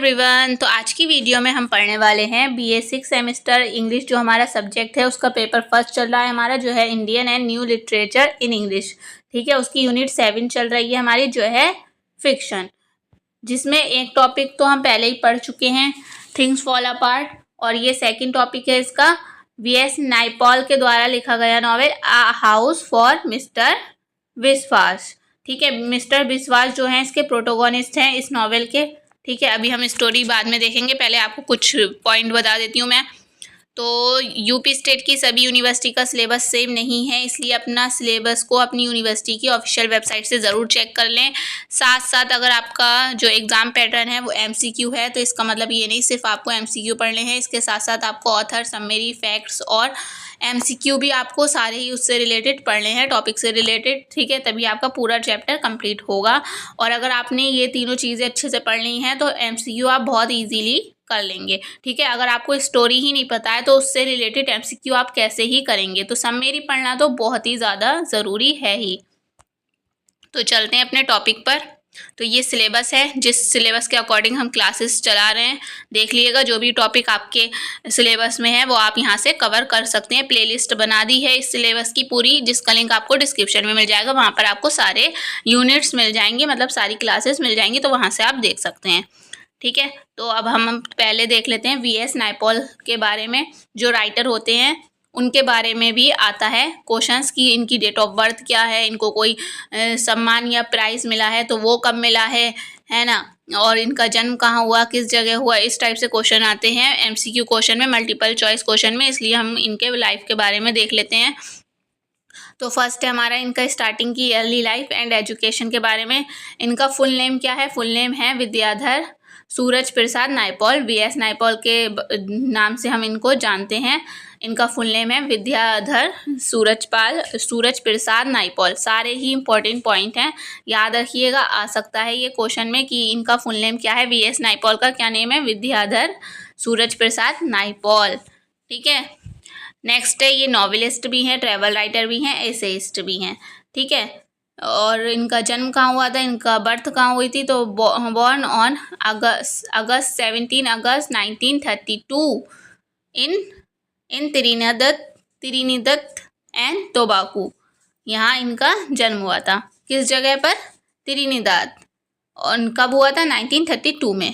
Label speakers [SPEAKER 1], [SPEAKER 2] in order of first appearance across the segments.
[SPEAKER 1] Everyone. तो आज की वीडियो में हम पढ़ने वाले हैं BA 6 सेमेस्टर इंग्लिश, जो हमारा सब्जेक्ट है उसका पेपर फर्स्ट चल रहा है हमारा, जो है Indian and new literature in English. ठीक है, उसकी यूनिट 7 चल रही है हमारी, जो है फिक्शन, जिसमें एक टॉपिक तो हम पहले ही पढ़ चुके हैं, थिंग्स फॉल अपार्ट, और ये सेकेंड टॉपिक है इसका VS नाइपॉल के द्वारा लिखा गया novel a house for mister विश्वास। ठीक है, मिस्टर विश्वास जो हैं इसके प्रोटोगोनिस्ट हैं इस नॉवेल के। ठीक है, अभी हम स्टोरी बाद में देखेंगे, पहले आपको कुछ पॉइंट बता देती हूँ मैं। तो यूपी स्टेट की सभी यूनिवर्सिटी का सिलेबस सेम नहीं है, इसलिए अपना सिलेबस को अपनी यूनिवर्सिटी की ऑफिशियल वेबसाइट से ज़रूर चेक कर लें। साथ साथ अगर आपका जो एग्ज़ाम पैटर्न है वो MCQ है, तो इसका मतलब ये नहीं सिर्फ आपको MCQ पढ़ने हैं, इसके साथ साथ आपको ऑथर, समरी, फैक्ट्स और MCQ भी आपको सारे ही उससे रिलेटेड पढ़ने हैं, टॉपिक से रिलेटेड। ठीक है, तभी आपका पूरा चैप्टर कंप्लीट होगा। और अगर आपने ये तीनों चीज़ें अच्छे से पढ़ ली हैं तो MCQ आप बहुत ईजीली कर लेंगे। ठीक है, अगर आपको स्टोरी ही नहीं पता है तो उससे रिलेटेड MCQ आप कैसे ही करेंगे। तो समरी पढ़ना तो बहुत ही ज़्यादा ज़रूरी है ही। तो चलते हैं अपने टॉपिक पर। तो ये सिलेबस है, जिस सिलेबस के अकॉर्डिंग हम क्लासेस चला रहे हैं। देख लीजिएगा, जो भी टॉपिक आपके सिलेबस में है वो आप यहाँ से कवर कर सकते हैं। प्लेलिस्ट बना दी है इस सिलेबस की पूरी, जिसका लिंक आपको डिस्क्रिप्शन में मिल जाएगा। वहाँ पर आपको सारे यूनिट्स मिल जाएंगे, मतलब सारी क्लासेस मिल जाएंगी, तो वहाँ से आप देख सकते हैं। ठीक है, तो अब हम पहले देख लेते हैं VS नाइपॉल के बारे में। जो राइटर होते हैं उनके बारे में भी आता है क्वेश्चंस की इनकी डेट ऑफ बर्थ क्या है, इनको कोई सम्मान या प्राइज़ मिला है तो वो कब मिला है ना, और इनका जन्म कहाँ हुआ, किस जगह हुआ, इस टाइप से क्वेश्चन आते हैं MCQ क्वेश्चन में, मल्टीपल चॉइस क्वेश्चन में। इसलिए हम इनके लाइफ के बारे में देख लेते हैं। तो फर्स्ट है हमारा इनका स्टार्टिंग की अर्ली लाइफ एंड एजुकेशन के बारे में। इनका फुल नेम क्या है? फुल नेम है विद्याधर सूरज प्रसाद नाइपॉल। VS नाइपॉल के नाम से हम इनको जानते हैं। इनका फुल नेम है विद्याधर सूरज प्रसाद नाइपॉल। सारे ही इंपॉर्टेंट पॉइंट हैं, याद रखिएगा। आ सकता है ये क्वेश्चन में कि इनका फुल नेम क्या है। VS नाइपॉल का क्या नेम है? विद्याधर सूरज प्रसाद नाइपॉल। ठीक है, नेक्स्ट है ये नॉवेलिस्ट भी हैं, ट्रैवल राइटर भी हैं, एसेइस्ट भी हैं। ठीक है, और इनका जन्म कहाँ हुआ था, इनका बर्थ कहाँ हुई थी? तो born on August 17 August 1932 in Trinidad and Tobago. यहाँ इनका जन्म हुआ था। किस जगह पर? त्रिनिदाद। और कब हुआ था? 1932 में।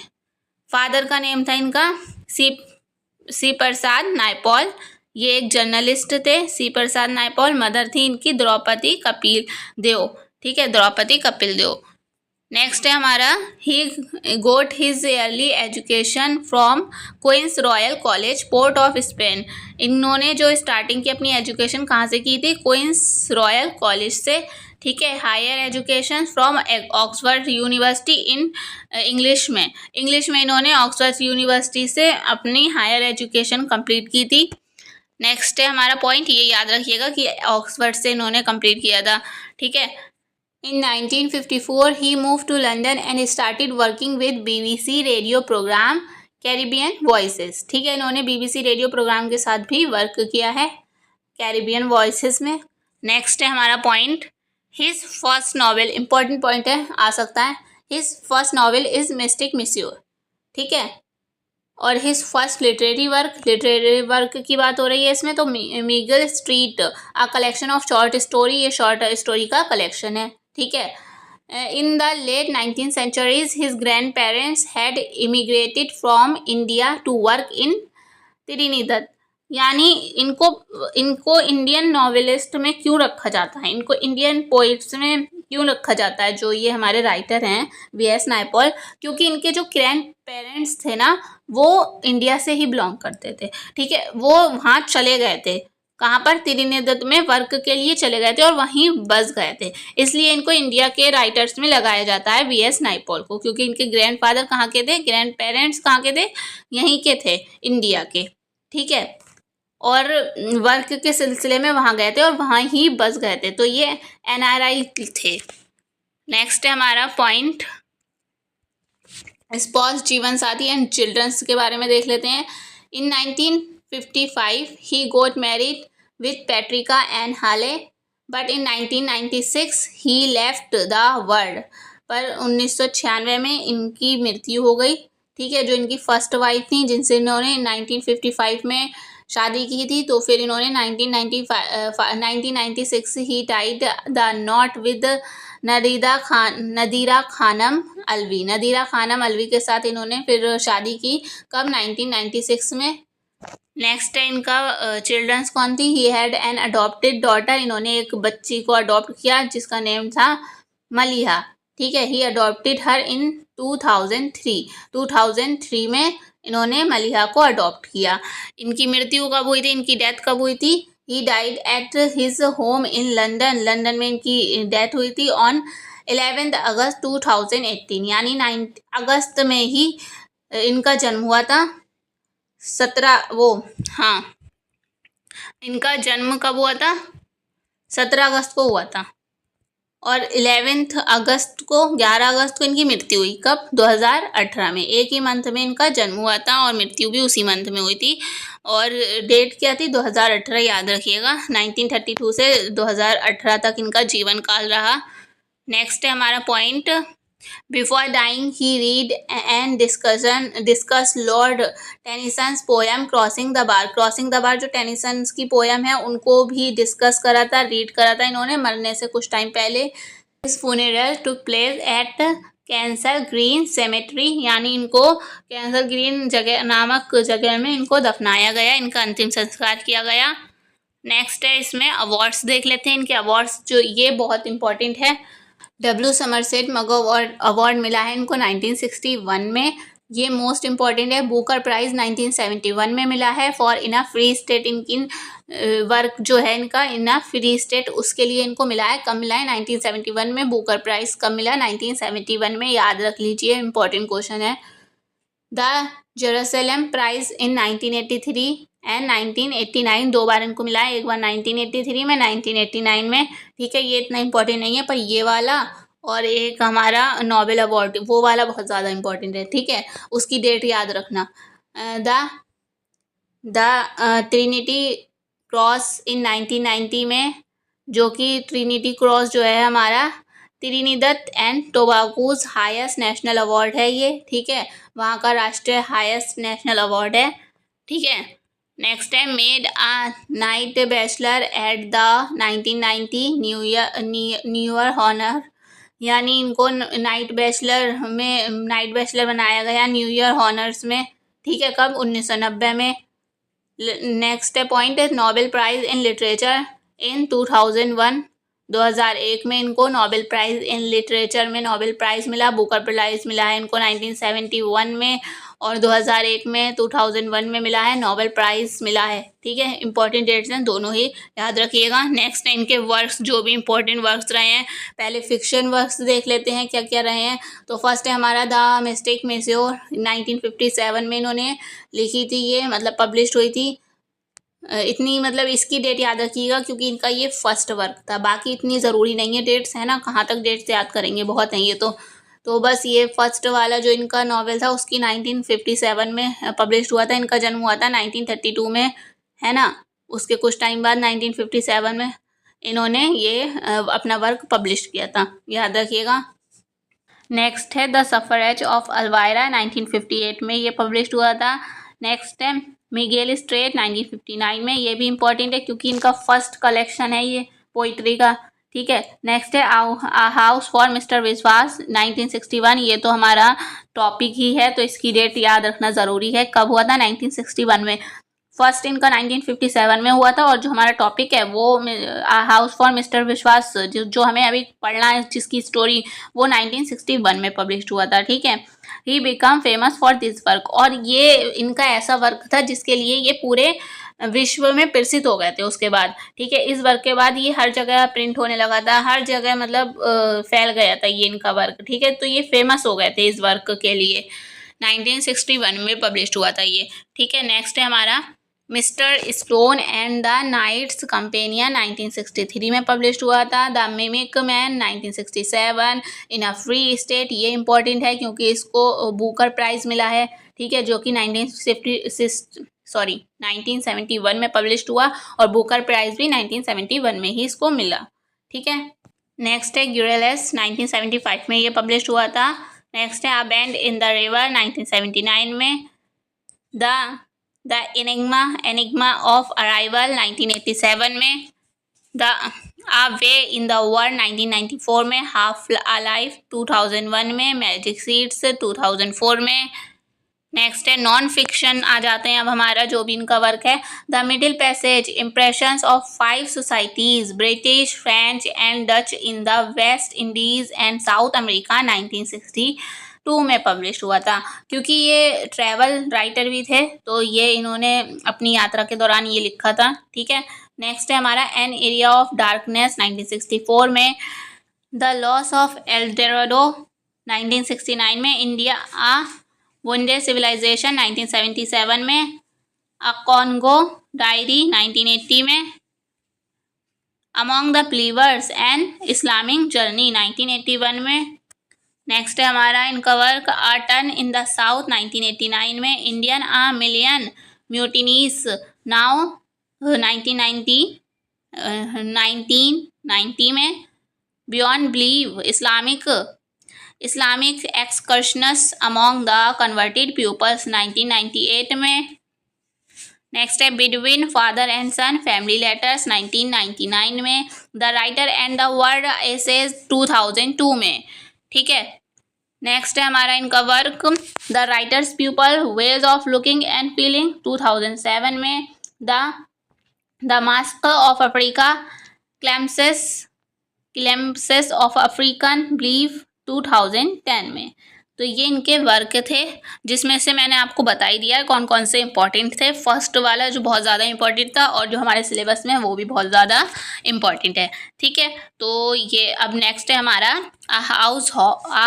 [SPEAKER 1] फादर का नेम था इनका सी प्रसाद नाइपॉल, ये एक जर्नलिस्ट थे, सी प्रसाद नाइपॉल। मदर थी इनकी द्रौपदी कपिल देव। ठीक है, द्रौपदी कपिल देव। नेक्स्ट है हमारा ही got his early education from Queen's Royal College Port of Spain. इन्होंने जो स्टार्टिंग की अपनी एजुकेशन कहाँ से की थी? क्वींस रॉयल कॉलेज से। ठीक है, higher education from Oxford University in English में इन्होंने ऑक्सफोर्ड यूनिवर्सिटी से अपनी हायर एजुकेशन कंप्लीट की थी। नेक्स्ट है हमारा पॉइंट, ये याद रखिएगा कि ऑक्सफोर्ड से इन्होंने कंप्लीट किया था। ठीक है, in 1954 he move to London and started working with BBC radio programme Caribbean voices. ठीक है, इन्होंने BBC रेडियो प्रोग्राम के साथ भी वर्क किया है कैरिबियन वॉइसेस में। नेक्स्ट है हमारा point, his first novel, important point है, आ सकता है। His first novel is mystic masseur. ठीक है, और हिज फर्स्ट लिटरेरी वर्क की बात हो रही है इसमें, तो Miguel Street a collection of short story, ये शॉर्ट स्टोरी का कलेक्शन है। ठीक है, in the late 19th centuries his grandparents had immigrated from India to work in Trinidad. यानी इनको इंडियन नॉवेलिस्ट में क्यों रखा जाता है, इनको इंडियन पोइट्स में क्यों रखा जाता है, जो ये हमारे राइटर हैं VS नाइपॉल? क्योंकि इनके जो ग्रैंड पेरेंट्स थे ना, वो इंडिया से ही बिलोंग करते थे। ठीक है, वो वहाँ चले गए थे, कहाँ पर? त्रिनिदद में वर्क के लिए चले गए थे और वहीं बस गए थे। इसलिए इनको इंडिया के राइटर्स में लगाया जाता है VS नाइपॉल को, क्योंकि इनके ग्रैंड फादर कहाँ के थे, ग्रैंड पेरेंट्स कहाँ के थे? यहीं के थे, इंडिया के। ठीक है, और वर्क के सिलसिले में वहाँ गए थे और वहाँ ही बस गए थे, तो ये NRI थे। नेक्स्ट है हमारा पॉइंट, स्पाउस, जीवन साथी एंड चिल्ड्रंस के बारे में देख लेते हैं। In 1955 he got married with Patricia and Hale, but in 1996 he left the world. पर 1996 में इनकी मृत्यु हो गई। ठीक है, जो इनकी फर्स्ट वाइफ थी जिनसे इन्होंने 1955 में शादी की थी। तो फिर इन्होंने 1996 he tied the knot with Nadira Khanum Alvi के साथ इन्होंने फिर शादी की। कब? 1996 में। नेक्स्ट है इनका चिल्ड्रंस कौन थी? He had an adopted daughter, इन्होंने एक बच्ची को अडॉप्ट किया जिसका नेम था मलिहा। ठीक है, ही अडॉप्टेड हर इन 2003 में इन्होंने मलिहा को अडॉप्ट किया। इनकी मृत्यु कब हुई थी? इनकी डेथ कब हुई थी? He died at his home in London में इनकी डेथ हुई थी ऑन 11 अगस्त 2018, यानी 9 अगस्त में ही इनका जन्म हुआ था। इनका जन्म कब हुआ था? 17 अगस्त को हुआ था और 11 अगस्त को इनकी मृत्यु हुई। कब? 2018 में। एक ही मंथ में इनका जन्म हुआ था और मृत्यु भी उसी मंथ में हुई थी। और डेट क्या थी? 2018, याद रखिएगा। 1932 से 2018 तक इनका जीवन काल रहा। नेक्स्ट है हमारा point, before dying he read and discuss Lord Tennyson's poem Crossing the Bar. जो टेनिसन्स की पोएम है उनको भी डिस्कस करा था, रीड करा था इन्होंने मरने से कुछ टाइम पहले। इस funeral took place at cancer green cemetery, यानी इनको कैंसर ग्रीन नामक जगह में इनको दफनाया गया, इनका अंतिम संस्कार किया गया। नेक्स्ट है इसमें अवार्ड्स देख लेते हैं इनके अवार्ड्स, जो ये बहुत इंपॉर्टेंट है। डब्ल्यू समरसेट मगो अवार्ड मिला है इनको 1961 में, ये मोस्ट इम्पॉर्टेंट है। बुकर प्राइज़ 1971 में मिला है for in a free state. इनकी वर्क जो है इनका इन अ फ्री स्टेट, उसके लिए इनको मिला है। कब मिला है? 1971 में। बुकर प्राइज़ कब मिला? 1971 में, याद रख लीजिए, इंपॉर्टेंट क्वेश्चन है। The Jerusalem price in 1983 and 1989, दो बार इनको मिला है, एक बार 1983 में, 1989 में। ठीक है, ये इतना इंपॉर्टेंट नहीं है, पर ये वाला और एक हमारा नोबेल अवार्ड, वो वाला बहुत ज़्यादा इंपॉर्टेंट है। ठीक है, उसकी डेट याद रखना। द ट्रिनिटी क्रॉस इन 1990 में, जो कि ट्रिनिटी क्रॉस जो है हमारा त्रिनिदद एंड टोबागोज हाईएस्ट नेशनल अवार्ड है ये। ठीक है, वहाँ का राष्ट्रीय हाईएस्ट नेशनल अवार्ड है। ठीक है, नेक्स्ट है made a knight bachelor at the 1990 new year honour, यानी इनको नाइट बैचलर बनाया गया न्यू ईयर हॉनर्स में। ठीक है, कब? 1990 में। नेक्स्ट है point, Nobel prize in literature in 2001 में इनको नोबेल प्राइज़ इन लिटरेचर में नोबेल प्राइज़ मिला। बुकर प्राइज़ मिला है इनको 1971 में और 2001 में 2001 में मिला है, नोबेल प्राइज़ मिला है। ठीक है, इंपॉर्टेंट डेट्स हैं दोनों ही, याद रखिएगा। नेक्स्ट है इनके वर्क्स, जो भी इंपॉर्टेंट वर्क्स रहे हैं। पहले फिक्शन वर्क्स देख लेते हैं क्या क्या रहे हैं। तो फर्स्ट है हमारा द मिस्टिक मेस्योर, 1957 में इन्होंने लिखी थी, ये मतलब पब्लिश हुई थी। इतनी मतलब इसकी डेट याद रखिएगा क्योंकि इनका ये फर्स्ट वर्क था। बाकी इतनी ज़रूरी नहीं है डेट्स, है ना, कहाँ तक डेट्स याद करेंगे, बहुत हैं ये तो बस ये फर्स्ट वाला जो इनका नॉवेल था उसकी 1957 में पब्लिश हुआ था। इनका जन्म हुआ था 1932 में, है ना। उसके कुछ टाइम बाद 1957 में इन्होंने ये अपना वर्क पब्लिश किया था, याद रखिएगा। नेक्स्ट है द सफरेज ऑफ अल्वायरा, 1958 में ये पब्लिश हुआ था। नेक्स्ट है मिगेल स्ट्रेट, 1959 में, ये भी इंपॉर्टेंट है क्योंकि इनका फर्स्ट कलेक्शन है ये पोइट्री का। ठीक है, नेक्स्ट है आ हाउस फॉर मिस्टर विश्वास, 1961, ये तो हमारा टॉपिक ही है तो इसकी डेट याद रखना ज़रूरी है। कब हुआ था? 1961 में। फर्स्ट इनका 1957 में हुआ था और जो हमारा टॉपिक है वो हाउस फॉर मिस्टर विश्वास, जो हमें अभी पढ़ना है जिसकी स्टोरी, वो 1961 में पब्लिश हुआ था। ठीक है, he become famous for this work, और ये इनका ऐसा वर्क था जिसके लिए ये पूरे विश्व में प्रसिद्ध हो गए थे उसके बाद। ठीक है, इस वर्क के बाद ये हर जगह प्रिंट होने लगा था, हर जगह मतलब फैल गया था ये इनका वर्क। ठीक है, तो ये फेमस हो गए थे इस वर्क के लिए। 1961 में पब्लिश हुआ था ये। ठीक है, नेक्स्ट है हमारा Mister Stone and the Knights Companion, 1963 में पब्लिश हुआ था। The mimic man, 1967 in a free state, ये इंपॉर्टेंट है क्योंकि इसको बुकर प्राइज़ मिला है। ठीक है, जो कि 1971 में पब्लिश हुआ और बुकर प्राइज़ भी 1971 में ही इसको मिला। ठीक है, नेक्स्ट है ग्यूरेलेस, 1975 में ये पब्लिश हुआ था। नेक्स्ट है a bend in the river 1979 में। द एनिग्मा ऑफ अराइवल 1987 में। The a way in the world 1994 में। हाफ अलाइव 2001 में। मैजिक सीड्स 2004 में। नेक्स्ट है नॉन फिक्शन आ जाते हैं अब हमारा जो भी इनका वर्क है। The middle passage impressions of 5 societies British French and Dutch in the West Indies and south America 1962 में पब्लिश हुआ था। क्योंकि ये ट्रैवल राइटर भी थे तो ये इन्होंने अपनी यात्रा के दौरान ये लिखा था। ठीक है। नेक्स्ट है हमारा एन एरिया ऑफ डार्कनेस 1964 में। The loss of L Dorado 1969 में। इंडिया आ वनडे सिविलाइजेशन 1977 में। अ कॉन्गो डायरी 1980 में। Among the believers and Islamic journey 1981 में। नेक्स्ट है हमारा इनका work a turn in the south 1989 में। Indian a million mutinies now 1990 में। Beyond belief Islamic excursions among the converted peoples 1998 में। Next है between father and son family letters 1999 में। The writer and the world essays 2002 में। ठीक है। Next है हमारा इनका work the writer's people ways of looking and feeling 2007 में। The masque of Africa glimpses of African belief 2010 में। तो ये इनके वर्क थे जिसमें से मैंने आपको बता ही दिया है कौन कौन से इंपॉर्टेंट थे। फर्स्ट वाला जो बहुत ज़्यादा इंपॉर्टेंट था और जो हमारे सिलेबस में वो भी बहुत ज़्यादा इंपॉर्टेंट है। ठीक है। तो ये अब नेक्स्ट है हमारा आ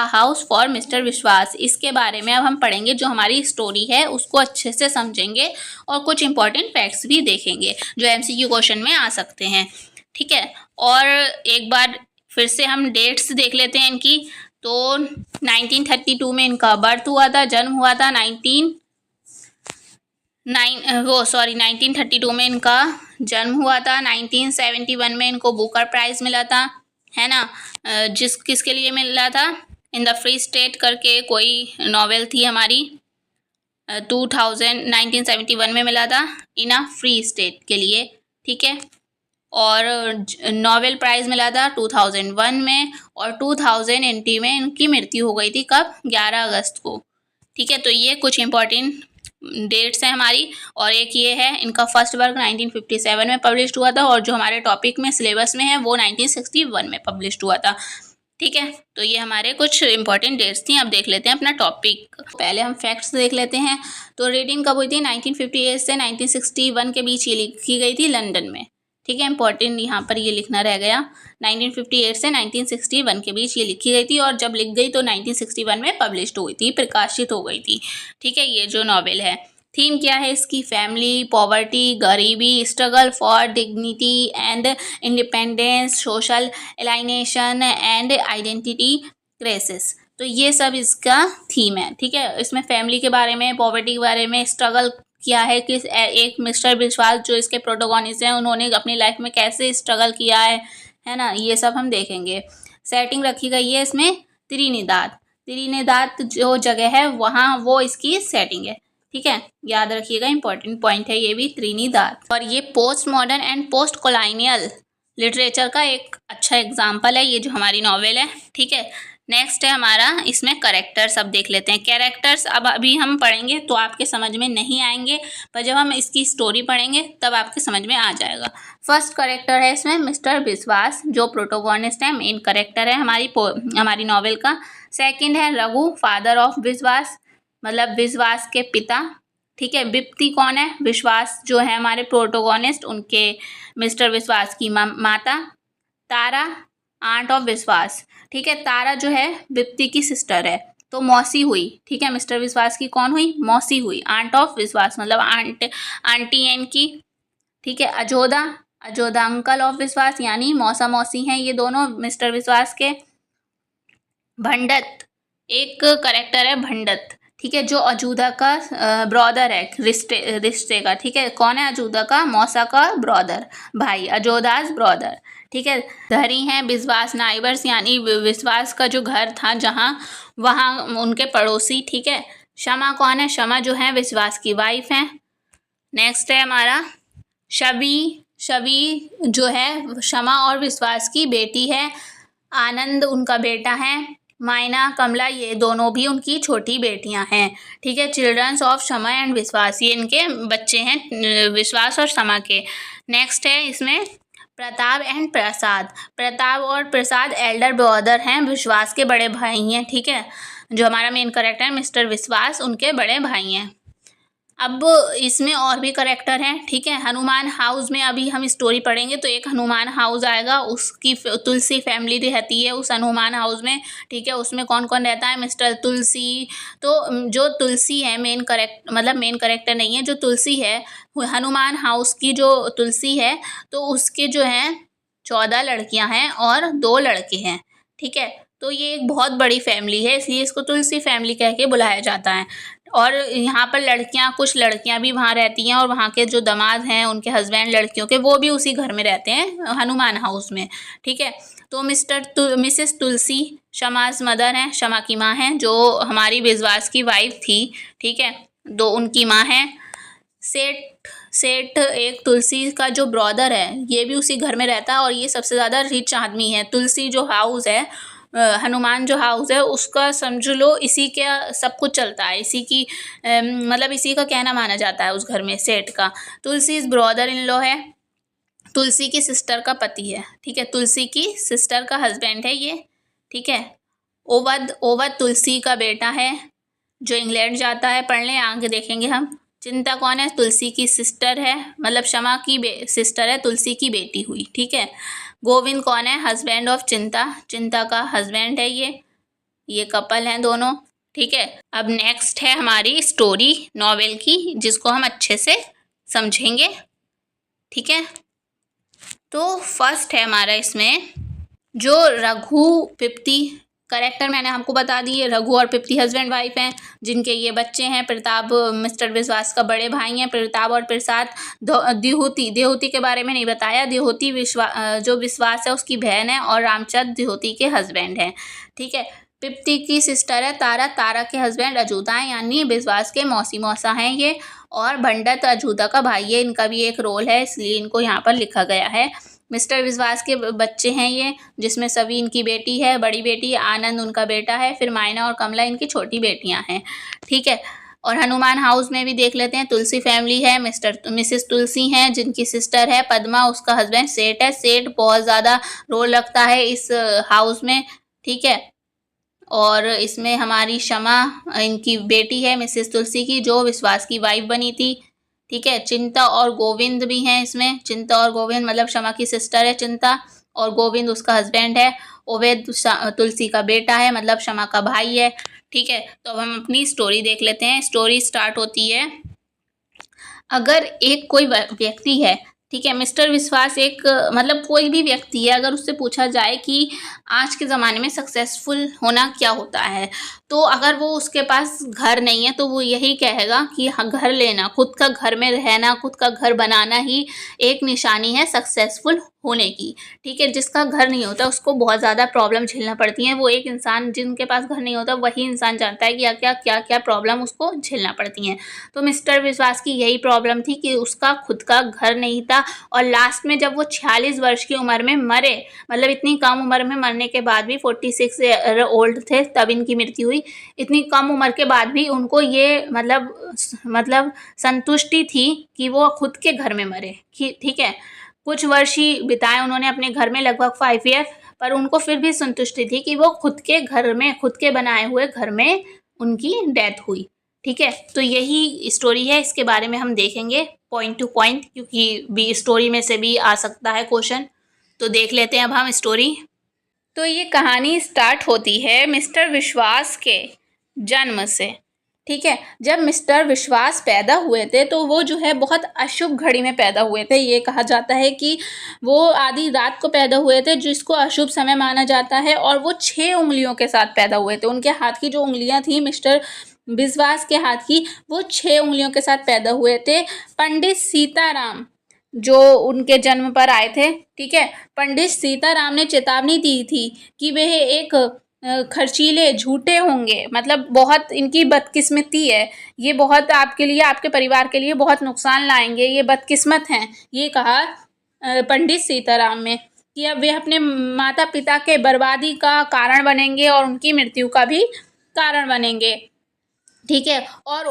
[SPEAKER 1] हाउस फॉर मिस्टर विश्वास। इसके बारे में अब हम पढ़ेंगे। जो हमारी स्टोरी है उसको अच्छे से समझेंगे और कुछ इंपॉर्टेंट फैक्ट्स भी देखेंगे जो MCQ क्वेश्चन में आ सकते हैं। ठीक है। और एक बार फिर से हम डेट्स देख लेते हैं इनकी। तो 1932 में इनका बर्थ हुआ था, जन्म हुआ था। 1932 में इनका जन्म हुआ था। 1971 में इनको बुकर प्राइज़ मिला था, है ना। किसके लिए मिला था? इन द फ्री स्टेट करके कोई नॉवेल थी हमारी। 1971 में मिला था इन अ फ्री स्टेट के लिए। ठीक है। और नोबेल प्राइज़ मिला था 2001 में। और 2020 में इनकी मृत्यु हो गई थी। कब? 11 अगस्त को। ठीक है। तो ये कुछ इंपॉर्टेंट डेट्स हैं हमारी। और एक ये है इनका फर्स्ट वर्क 1957 में पब्लिश्ड हुआ था और जो हमारे टॉपिक में सिलेबस में है वो 1961 में पब्लिश्ड हुआ था। ठीक है। तो ये हमारे कुछ इंपॉर्टेंट डेट्स थी। अब देख लेते हैं अपना टॉपिक। पहले हम फैक्ट्स देख लेते हैं। तो रीडिंग कब हुई थी? 1958 से 1961 के बीच ये लिखी गई थी लंदन में। ठीक है। इंपॉर्टेंट यहाँ पर ये लिखना रह गया। 1958 से 1961 के बीच ये लिखी गई थी और जब लिख गई तो 1961 में पब्लिश्ड हुई थी, प्रकाशित हो गई थी। ठीक है। ये जो नॉवेल है, थीम क्या है इसकी? फैमिली, पॉवर्टी, गरीबी, struggle for dignity and independence, social alienation and identity crisis. तो ये सब इसका थीम है। ठीक है। इसमें फैमिली के बारे में, पॉवर्टी के बारे में, स्ट्रगल किया है कि एक मिस्टर विश्वास जो इसके प्रोटोगोनिस्ट हैं उन्होंने अपनी लाइफ में कैसे स्ट्रगल किया है ना। ये सब हम देखेंगे। सेटिंग रखी गई है इसमें त्रिनिदाद जो जगह है वहाँ वो इसकी सेटिंग है। ठीक है। याद रखिएगा, इंपॉर्टेंट पॉइंट है ये भी, त्रिनिदाद। और ये post modern and post colonial literature का एक अच्छा एग्जाम्पल है ये जो हमारी नॉवेल है। ठीक है। नेक्स्ट है हमारा इसमें कैरेक्टर्स। अब देख लेते हैं कैरेक्टर्स। अब अभी हम पढ़ेंगे तो आपके समझ में नहीं आएंगे, पर जब हम इसकी स्टोरी पढ़ेंगे तब आपके समझ में आ जाएगा। फर्स्ट कैरेक्टर है इसमें मिस्टर विश्वास जो प्रोटोगोनिस्ट है, मेन कैरेक्टर है हमारी नॉवेल का। सेकंड है रघु, फादर ऑफ विश्वास, मतलब विश्वास के पिता। ठीक है। विप्ति कौन है? विश्वास जो है हमारे प्रोटोगोनिस्ट, उनके मिस्टर विश्वास की माता। तारा, आंट ऑफ विश्वास। ठीक है। तारा जो है विप्ति की सिस्टर है, तो मौसी हुई। ठीक है। मिस्टर विश्वास की कौन हुई? मौसी हुई। आंट ऑफ विश्वास मतलब आंटी है इनकी। ठीक है। अजोधा अंकल ऑफ विश्वास, यानी मौसा मौसी हैं ये दोनों मिस्टर विश्वास के। भंडत, एक करेक्टर है भंडत। ठीक है, जो अजूदा का ब्रदर है रिश्ते का, ठीक है। कौन है अजूदा का? मौसा का ब्रदर, भाई, अजोदास ब्रदर, ठीक है। धरी हैं विश्वास नाइबर्स, यानी विश्वास का जो घर था जहाँ, वहाँ उनके पड़ोसी, ठीक है। शमा कौन है? शमा जो है विश्वास की वाइफ है। नेक्स्ट है हमारा शबी, शबी जो है शमा और विश्वास की बेटी है। आनंद उनका बेटा है। मायना, कमला, ये दोनों भी उनकी छोटी बेटियां हैं, ठीक है। चिल्ड्रंस ऑफ शमा एंड विश्वास, ये इनके बच्चे हैं विश्वास और शमा के। नेक्स्ट है इसमें प्रताप एंड प्रसाद। प्रताप और प्रसाद एल्डर ब्रदर हैं, विश्वास के बड़े भाई हैं, ठीक है। जो हमारा मेन कैरेक्टर है मिस्टर विश्वास, उनके बड़े भाई हैं। अब इसमें और भी करेक्टर हैं, ठीक है। हनुमान हाउस में अभी हम स्टोरी पढ़ेंगे तो एक हनुमान हाउस आएगा, उसकी तुलसी फैमिली रहती है उस हनुमान हाउस में, ठीक है। उसमें कौन कौन रहता है? मिस्टर तुलसी। तो जो तुलसी है मेन करेक्टर नहीं है, जो तुलसी है हनुमान हाउस की, जो तुलसी है, तो उसके जो हैं 14 लड़कियां हैं और 2 लड़के हैं, ठीक है। तो ये एक बहुत बड़ी फैमिली है, इसलिए इसको तुलसी फैमिली कह के बुलाया जाता है। और यहाँ पर कुछ लड़कियाँ भी वहाँ रहती हैं, और वहाँ के जो दामाद हैं उनके हस्बैंड लड़कियों के, वो भी उसी घर में रहते हैं हनुमान हाउस में, ठीक है। तो मिसेस तुलसी शमा's मदर हैं, शमा की माँ हैं, जो हमारी विश्वास की वाइफ थी, ठीक है। दो उनकी माँ हैं। सेठ एक तुलसी का जो ब्रदर है, ये भी उसी घर में रहता है, और ये सबसे ज़्यादा रिच आदमी है। तुलसी जो हाउस है, हनुमान जो हाउस है, उसका समझ लो इसी के सब कुछ चलता है, इसी की इसी का कहना माना जाता है उस घर में, सेठ का। तुलसी इस ब्रदर इन लॉ है, तुलसी की सिस्टर का पति है, ठीक है। तुलसी की सिस्टर का हस्बैंड है ये, ठीक है। ओवध तुलसी का बेटा है, जो इंग्लैंड जाता है पढ़ने, आगे देखेंगे हम। चिंता कौन है? तुलसी की सिस्टर है, मतलब शमा की सिस्टर है, तुलसी की बेटी हुई, ठीक है। गोविंद कौन है? हस्बैंड ऑफ चिंता, चिंता का हस्बैंड है ये कपल हैं दोनों, ठीक है। अब नेक्स्ट है हमारी स्टोरी नॉवेल की, जिसको हम अच्छे से समझेंगे, ठीक है। तो फर्स्ट है हमारा इसमें जो रघु पिप्ती करेक्टर मैंने हमको बता दिए। रघु और पिप्ती हस्बैंड वाइफ हैं, जिनके ये बच्चे हैं। प्रताप मिस्टर विश्वास का बड़े भाई हैं। प्रताप और प्रसाद। देहूती के बारे में नहीं बताया। देहूती जो विश्वास है उसकी बहन है, और रामचंद्र देहूती के हस्बैंड हैं, ठीक है। पिप्ती की सिस्टर है तारा, तारा के हस्बैंड अजूदा हैं, यानी विश्वास के मौसी मौसा हैं ये। और भंडत अजूदा का भाई है, इनका भी एक रोल है, इसलिए इनको यहाँ पर लिखा गया है। मिस्टर विश्वास के बच्चे हैं ये, जिसमें सभी इनकी बेटी है, बड़ी बेटी। आनंद उनका बेटा है। फिर मायना और कमला इनकी छोटी बेटियां हैं, ठीक है। और हनुमान हाउस में भी देख लेते हैं, तुलसी फैमिली है। मिसेस तुलसी हैं, जिनकी सिस्टर है पद्मा, उसका हस्बैंड सेठ है। सेठ बहुत ज़्यादा रोल रखता है इस हाउस में, ठीक है। और इसमें हमारी शमा इनकी बेटी है मिसेस तुलसी की, जो विश्वास की वाइफ बनी थी, ठीक है। चिंता और गोविंद भी हैं इसमें। चिंता और गोविंद मतलब शमा की सिस्टर है चिंता, और गोविंद उसका हस्बैंड है। ओवैद तुलसी का बेटा है, मतलब शमा का भाई है, ठीक है। तो अब हम अपनी स्टोरी देख लेते हैं। स्टोरी स्टार्ट होती है, अगर एक कोई व्यक्ति है, ठीक है। मिस्टर विश्वास एक कोई भी व्यक्ति है, अगर उससे पूछा जाए कि आज के ज़माने में सक्सेसफुल होना क्या होता है, तो अगर वो उसके पास घर नहीं है तो वो यही कहेगा कि हाँ, घर लेना, खुद का घर में रहना, खुद का घर बनाना ही एक निशानी है सक्सेसफुल होने की, ठीक है। जिसका घर नहीं होता उसको बहुत ज़्यादा प्रॉब्लम झेलना पड़ती है। वो एक इंसान जिनके पास घर नहीं होता वही इंसान जानता है कि क्या प्रॉब्लम उसको झेलना पड़ती हैं। तो मिस्टर विश्वास की यही प्रॉब्लम थी कि उसका खुद का घर नहीं था, और लास्ट में जब वो 46 वर्ष की उम्र में मरे, मतलब इतनी कम उम्र में मरने के बाद भी, 46 ईयर ओल्ड थे तब इनकी मृत्यु हुई। इतनी कम उम्र के बाद भी उनको ये मतलब संतुष्टि थी कि वो खुद के घर में मरे, ठीक है। कुछ वर्ष ही बिताए उन्होंने अपने घर में, लगभग 5 ईयर, पर उनको फिर भी संतुष्टि थी कि वो खुद के घर में, खुद के बनाए हुए घर में उनकी डेथ हुई, ठीक है। तो यही स्टोरी है, इसके बारे में हम देखेंगे पॉइंट टू पॉइंट, क्योंकि भी स्टोरी में से भी आ सकता है क्वेश्चन। तो देख लेते हैं अब हम स्टोरी। तो ये कहानी स्टार्ट होती है मिस्टर विश्वास के जन्म से, ठीक है। जब मिस्टर विश्वास पैदा हुए थे तो वो जो है बहुत अशुभ घड़ी में पैदा हुए थे। ये कहा जाता है कि वो आधी रात को पैदा हुए थे, जिसको अशुभ समय माना जाता है, और वो 6 उंगलियों के साथ पैदा हुए थे। उनके हाथ की जो उंगलियां थी मिस्टर विश्वास के हाथ की वो 6 उंगलियों के साथ पैदा हुए थे। पंडित सीताराम जो उनके जन्म पर आए थे, ठीक है, पंडित सीताराम ने चेतावनी दी थी कि वह एक खर्चीले झूठे होंगे, मतलब बहुत इनकी बदकिस्मती है, ये बहुत आपके लिए, आपके परिवार के लिए बहुत नुकसान लाएंगे, ये बदकिस्मत हैं, ये कहा पंडित सीताराम में कि अब वे अपने माता पिता के बर्बादी का कारण बनेंगे और उनकी मृत्यु का भी कारण बनेंगे, ठीक है। और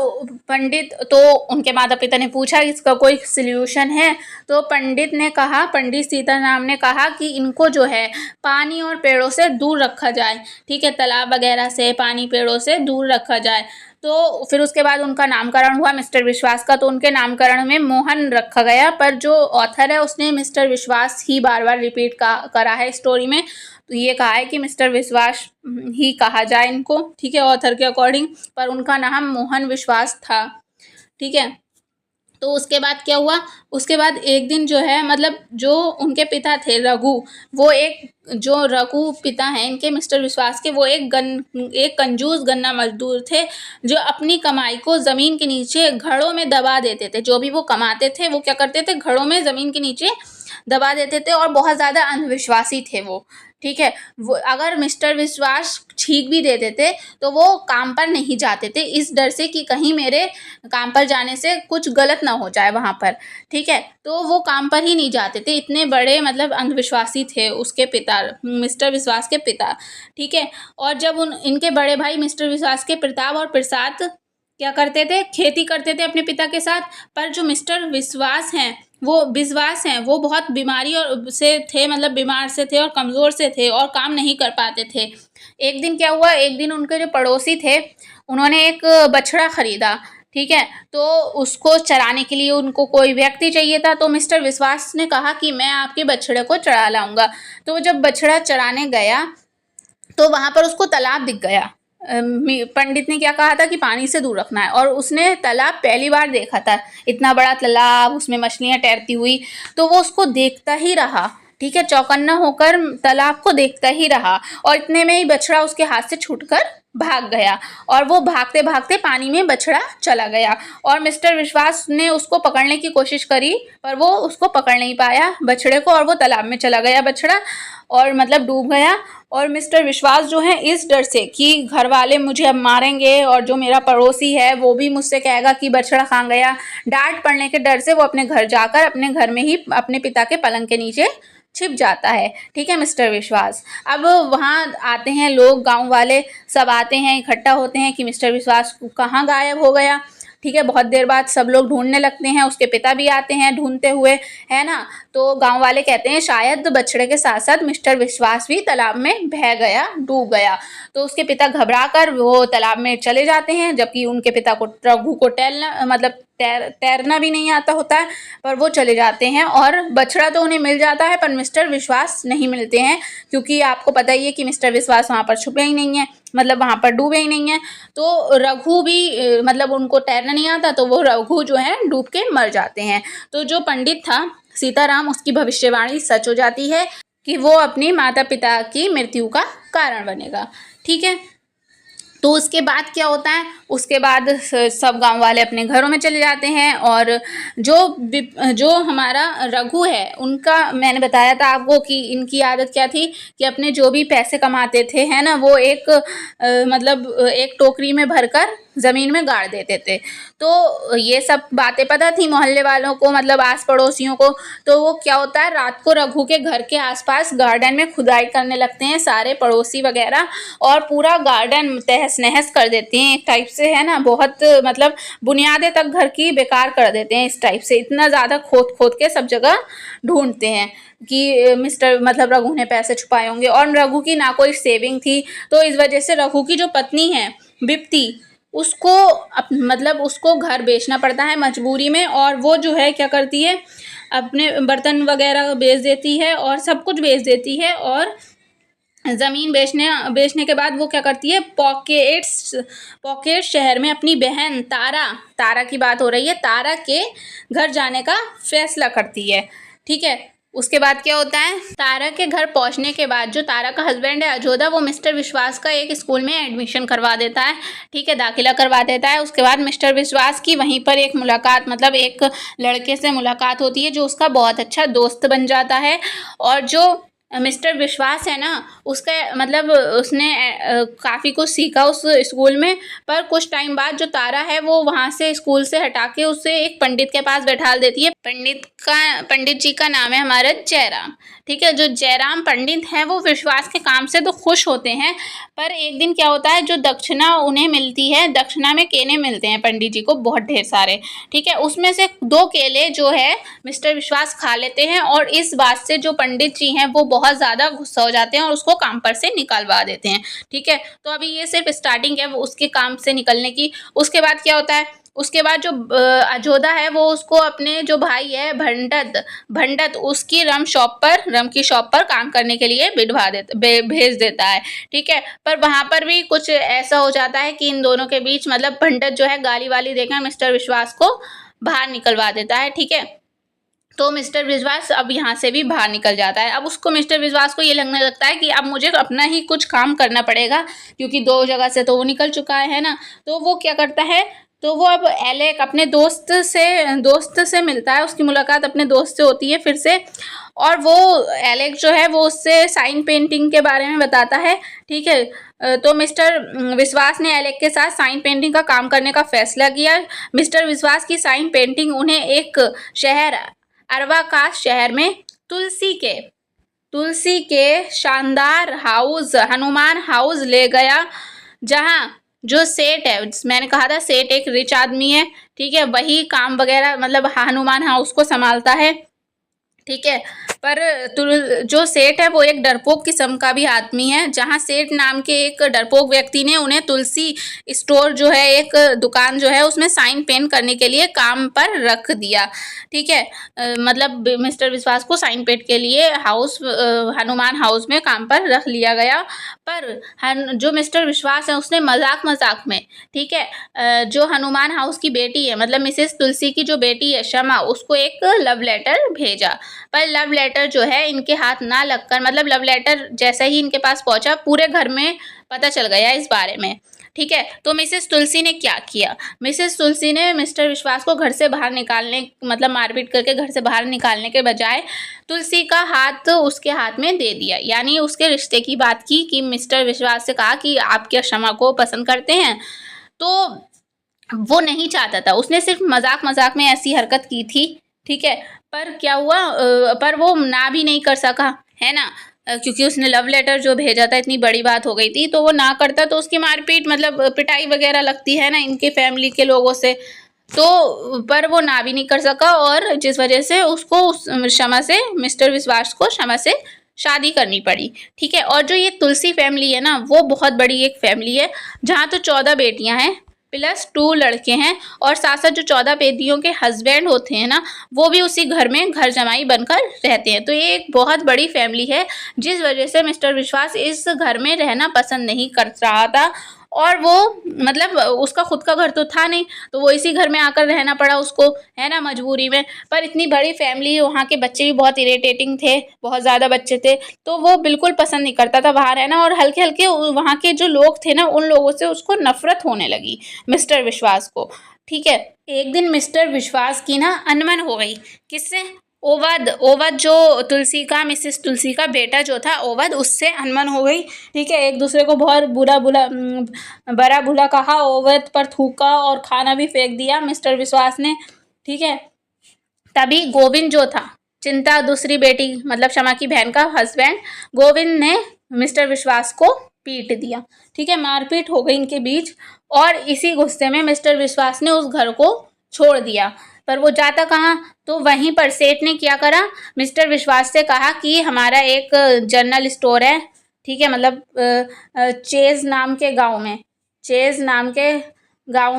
[SPEAKER 1] पंडित तो उनके माता पिता ने पूछा इसका कोई सल्यूशन है, तो पंडित ने कहा, पंडित सीताराम ने कहा कि इनको जो है पानी और पेड़ों से दूर रखा जाए, ठीक है, तालाब वगैरह से, पानी पेड़ों से दूर रखा जाए। तो फिर उसके बाद उनका नामकरण हुआ मिस्टर विश्वास का, तो उनके नामकरण में मोहन रखा गया, पर जो ऑथर है उसने मिस्टर विश्वास ही बार बार रिपीट करा है स्टोरी में, तो ये कहा है कि मिस्टर विश्वास ही कहा जाए इनको, ठीक है, ऑथर के अकॉर्डिंग, पर उनका नाम मोहन विश्वास था, ठीक है। तो उसके बाद क्या हुआ, उसके बाद एक दिन जो है, मतलब जो उनके पिता थे रघु, वो एक, जो रघु पिता हैं इनके मिस्टर विश्वास के, वो एक कंजूस गन्ना मजदूर थे, जो अपनी कमाई को ज़मीन के नीचे घड़ों में दबा देते थे। जो भी वो कमाते थे वो क्या करते थे, घड़ों में ज़मीन के नीचे दबा देते थे, और बहुत ज़्यादा अंधविश्वासी थे वो, ठीक है। वो अगर मिस्टर विश्वास छींक भी देते थे तो वो काम पर नहीं जाते थे, इस डर से कि कहीं मेरे काम पर जाने से कुछ गलत ना हो जाए वहाँ पर, ठीक है, तो वो काम पर ही नहीं जाते थे, इतने बड़े मतलब अंधविश्वासी थे उसके पिता, मिस्टर विश्वास के पिता, ठीक है। और जब इनके बड़े भाई मिस्टर विश्वास के प्रताप और प्रसाद क्या करते थे, खेती करते थे अपने पिता के साथ, पर जो मिस्टर विश्वास हैं वो बहुत बीमारी और से थे, मतलब बीमार से थे और कमज़ोर से थे और काम नहीं कर पाते थे। एक दिन क्या हुआ, एक दिन उनके जो पड़ोसी थे उन्होंने एक बछड़ा ख़रीदा, ठीक है, तो उसको चराने के लिए उनको कोई व्यक्ति चाहिए था, तो मिस्टर विश्वास ने कहा कि मैं आपके बछड़े को चरा लाऊंगा। तो जब बछड़ा चराने गया तो वहाँ पर उसको तालाब दिख गया। पंडित ने क्या कहा था कि पानी से दूर रखना है, और उसने तालाब पहली बार देखा था, इतना बड़ा तालाब, उसमें मछलियाँ तैरती हुई, तो वो उसको देखता ही रहा, ठीक है, चौकन्ना होकर तालाब को देखता ही रहा, और इतने में ही बछड़ा उसके हाथ से छूटकर भाग गया, और वो भागते भागते पानी में बछड़ा चला गया, और मिस्टर विश्वास ने उसको पकड़ने की कोशिश करी, पर वो उसको पकड़ नहीं पाया बछड़े को, और वो तालाब में चला गया बछड़ा, और मतलब डूब गया। और मिस्टर विश्वास जो है इस डर से कि घर वाले मुझे अब मारेंगे, और जो मेरा पड़ोसी है वो भी मुझसे कहेगा कि बछड़ा कहाँ गया, डांट पड़ने के डर से वो अपने घर जाकर अपने घर में ही अपने पिता के पलंग के नीचे छिप जाता है, ठीक है, मिस्टर विश्वास। अब वहाँ आते हैं लोग, गांव वाले सब आते हैं, इकट्ठा होते हैं कि मिस्टर विश्वास कहाँ गायब हो गया, ठीक है। बहुत देर बाद सब लोग ढूंढने लगते हैं, उसके पिता भी आते हैं ढूंढते हुए, है ना। तो गांव वाले कहते हैं शायद बछड़े के साथ साथ मिस्टर विश्वास भी तालाब में बह गया, डूब गया। तो उसके पिता घबरा कर वो तालाब में चले जाते हैं, जबकि उनके पिता को, रघु को तैरना भी नहीं आता होता है, पर वो चले जाते हैं, और बछड़ा तो उन्हें मिल जाता है पर मिस्टर विश्वास नहीं मिलते हैं, क्योंकि आपको पता ही है कि मिस्टर विश्वास वहाँ पर छुपे ही नहीं है, मतलब वहाँ पर डूबे ही नहीं है। तो रघु भी मतलब उनको तैरना नहीं आता, तो वो रघु जो है डूब के मर जाते हैं। तो जो पंडित था सीताराम, उसकी भविष्यवाणी सच हो जाती है कि वो अपनी माता पिता की मृत्यु का कारण बनेगा, ठीक है। तो उसके बाद क्या होता है, उसके बाद सब गांव वाले अपने घरों में चले जाते हैं, और जो हमारा रघु है, उनका मैंने बताया था आपको कि इनकी आदत क्या थी कि अपने जो भी पैसे कमाते थे, है ना, वो मतलब एक टोकरी में भरकर ज़मीन में गाड़ देते थे। तो ये सब बातें पता थी मोहल्ले वालों को, मतलब आस पड़ोसियों को। तो वो क्या होता है, रात को रघु के घर के आसपास गार्डन में खुदाई करने लगते हैं सारे पड़ोसी वगैरह, और पूरा गार्डन तहस नहस कर देते हैं एक टाइप से, है ना, बहुत मतलब बुनियादें तक घर की बेकार कर देते हैं इस टाइप से। इतना ज़्यादा खोद खोद के सब जगह ढूंढते हैं कि मिस्टर मतलब रघु ने पैसे छुपाए होंगे, और रघु की ना कोई सेविंग थी, तो इस वजह से रघु की जो पत्नी है बिप्ती, उसको मतलब उसको घर बेचना पड़ता है मजबूरी में, और वो जो है क्या करती है, अपने बर्तन वगैरह बेच देती है और सब कुछ बेच देती है, और ज़मीन बेचने के बाद वो क्या करती है, पॉकेट शहर में अपनी बहन तारा की बात हो रही है, तारा के घर जाने का फैसला करती है, ठीक है। उसके बाद क्या होता है, तारा के घर पहुंचने के बाद जो तारा का हस्बैंड है अजोधा, वो मिस्टर विश्वास का एक स्कूल में एडमिशन करवा देता है, ठीक है, दाखिला करवा देता है। उसके बाद मिस्टर विश्वास की वहीं पर एक मुलाकात, मतलब एक लड़के से मुलाकात होती है जो उसका बहुत अच्छा दोस्त बन जाता है। और जो मिस्टर विश्वास है ना, उसका मतलब उसने काफ़ी कुछ सीखा उस स्कूल में, पर कुछ टाइम बाद जो तारा है वो वहाँ से स्कूल से हटा के उसे एक पंडित के पास बैठा देती है। पंडित जी का नाम है हमारा जयराम, ठीक है। जो जयराम पंडित हैं वो विश्वास के काम से तो खुश होते हैं, पर एक दिन क्या होता है, जो दक्षिणा उन्हें मिलती है, दक्षिणा में केले मिलते हैं पंडित जी को बहुत ढेर सारे, ठीक है। उसमें से 2 केले जो है मिस्टर विश्वास खा लेते हैं, और इस बात से जो पंडित जी हैं वो बहुत ज़्यादा गुस्सा हो जाते हैं और उसको काम पर से निकलवा देते हैं, ठीक है। तो अभी ये सिर्फ स्टार्टिंग है उसके काम से निकलने की। उसके बाद क्या होता है, उसके बाद जो अजोधा है वो उसको अपने जो भाई है भंडत उसकी रम की शॉप पर काम करने के लिए भेज देता है, ठीक है। पर वहाँ पर भी कुछ ऐसा हो जाता है कि इन दोनों के बीच, मतलब भंडत जो है गाली वाली देकर मिस्टर विश्वास को बाहर निकलवा देता है, ठीक है। तो मिस्टर विश्वास अब यहाँ से भी बाहर निकल जाता है। अब उसको मिस्टर विश्वास को ये लगने लगता है कि अब मुझे अपना ही कुछ काम करना पड़ेगा, क्योंकि 2 जगह से तो वो निकल चुका है ना। तो वो क्या करता है, तो वो अब एलेक अपने दोस्त से मिलता है, उसकी मुलाकात अपने दोस्त से होती है फिर से। और वो एलेक जो है वो उससे साइन पेंटिंग के बारे में बताता है, ठीक है। तो मिस्टर विश्वास ने एलेक के साथ साइन पेंटिंग का काम करने का फैसला किया। मिस्टर विश्वास की साइन पेंटिंग उन्हें एक शहर, अरवाकाश शहर में तुलसी के शानदार हाउस, हनुमान हाउस ले गया, जहां जो सेठ है, मैंने कहा था सेठ एक रिच आदमी है, ठीक है, वही काम वगैरह मतलब हनुमान हाउस को संभालता है, ठीक है। पर जो सेठ है वो एक डरपोक किस्म का भी आदमी है, जहाँ सेठ नाम के एक डरपोक व्यक्ति ने उन्हें तुलसी स्टोर जो है, एक दुकान जो है, उसमें साइन पेन करने के लिए काम पर रख दिया, ठीक है। मतलब मिस्टर विश्वास को साइन पेन के लिए हनुमान हाउस में काम पर रख लिया गया। पर जो मिस्टर विश्वास है उसने मजाक में, ठीक है, जो हनुमान हाउस की बेटी है, मतलब मिसेस तुलसी की जो बेटी है शमा, उसको एक लव लेटर भेजा। पर लव लेटर जो है इनके हाथ ना लगकर, मतलब लव लेटर जैसे ही इनके पास पहुंचा पूरे घर में पता चल गया इस बारे में, ठीक है। तो मिसेस तुलसी ने क्या किया, मिसेस तुलसी ने मिस्टर विश्वास को घर से बाहर निकालने, मतलब मारपीट करके घर से बाहर निकालने के बजाय तुलसी का हाथ उसके हाथ में दे दिया, यानी उसके रिश्ते की बात की कि मिस्टर विश्वास से कहा कि आप क्या शमा को पसंद करते हैं। तो वो नहीं चाहता था, उसने सिर्फ मजाक में ऐसी हरकत की थी, ठीक है। पर क्या हुआ, पर वो ना भी नहीं कर सका, है ना, क्योंकि उसने लव लेटर जो भेजा था, इतनी बड़ी बात हो गई थी, तो वो ना करता तो उसकी मारपीट, मतलब पिटाई वगैरह लगती है ना इनके फैमिली के लोगों से। तो पर वो ना भी नहीं कर सका, और जिस वजह से उसको मिस्टर विश्वास को शमा से शादी करनी पड़ी, ठीक है। और जो ये तुलसी फैमिली है ना, वो बहुत बड़ी एक फैमिली है, जहाँ तो 14 बेटियाँ हैं प्लस 2 लड़के हैं, और साथ साथ जो 14 बेटियों के हस्बैंड होते हैं ना, वो भी उसी घर में घर जमाई बनकर रहते हैं। तो ये एक बहुत बड़ी फैमिली है, जिस वजह से मिस्टर विश्वास इस घर में रहना पसंद नहीं कर रहा था, और वो मतलब उसका खुद का घर तो था नहीं, तो वो इसी घर में आकर रहना पड़ा उसको, है ना, मजबूरी में। पर इतनी बड़ी फैमिली, वहाँ के बच्चे भी बहुत इरिटेटिंग थे, बहुत ज़्यादा बच्चे थे, तो वो बिल्कुल पसंद नहीं करता था बाहर रहना, और हल्के हल्के वहाँ के जो लोग थे ना, उन लोगों से उसको नफरत होने लगी मिस्टर विश्वास को, ठीक है। एक दिन मिस्टर विश्वास की ना अनबन हो गई, किससे, ओवद जो मिसेस तुलसी का बेटा जो था ओवद, उससे अनबन हो गई, ठीक है। एक दूसरे को बहुत बड़ा बुरा कहा, ओवद पर थूका और खाना भी फेंक दिया मिस्टर विश्वास ने, ठीक है। तभी गोविंद जो था, चिंता दूसरी बेटी, मतलब शमा की बहन का हस्बैंड, गोविंद ने मिस्टर विश्वास को पीट दिया, ठीक है। मारपीट हो गई इनके बीच, और इसी गुस्से में मिस्टर विश्वास ने उस घर को छोड़ दिया। पर वो जाता कहाँ, तो वहीं पर सेठ ने क्या करा, मिस्टर विश्वास से कहा कि हमारा एक जनरल स्टोर है, ठीक है, मतलब चेज नाम के गांव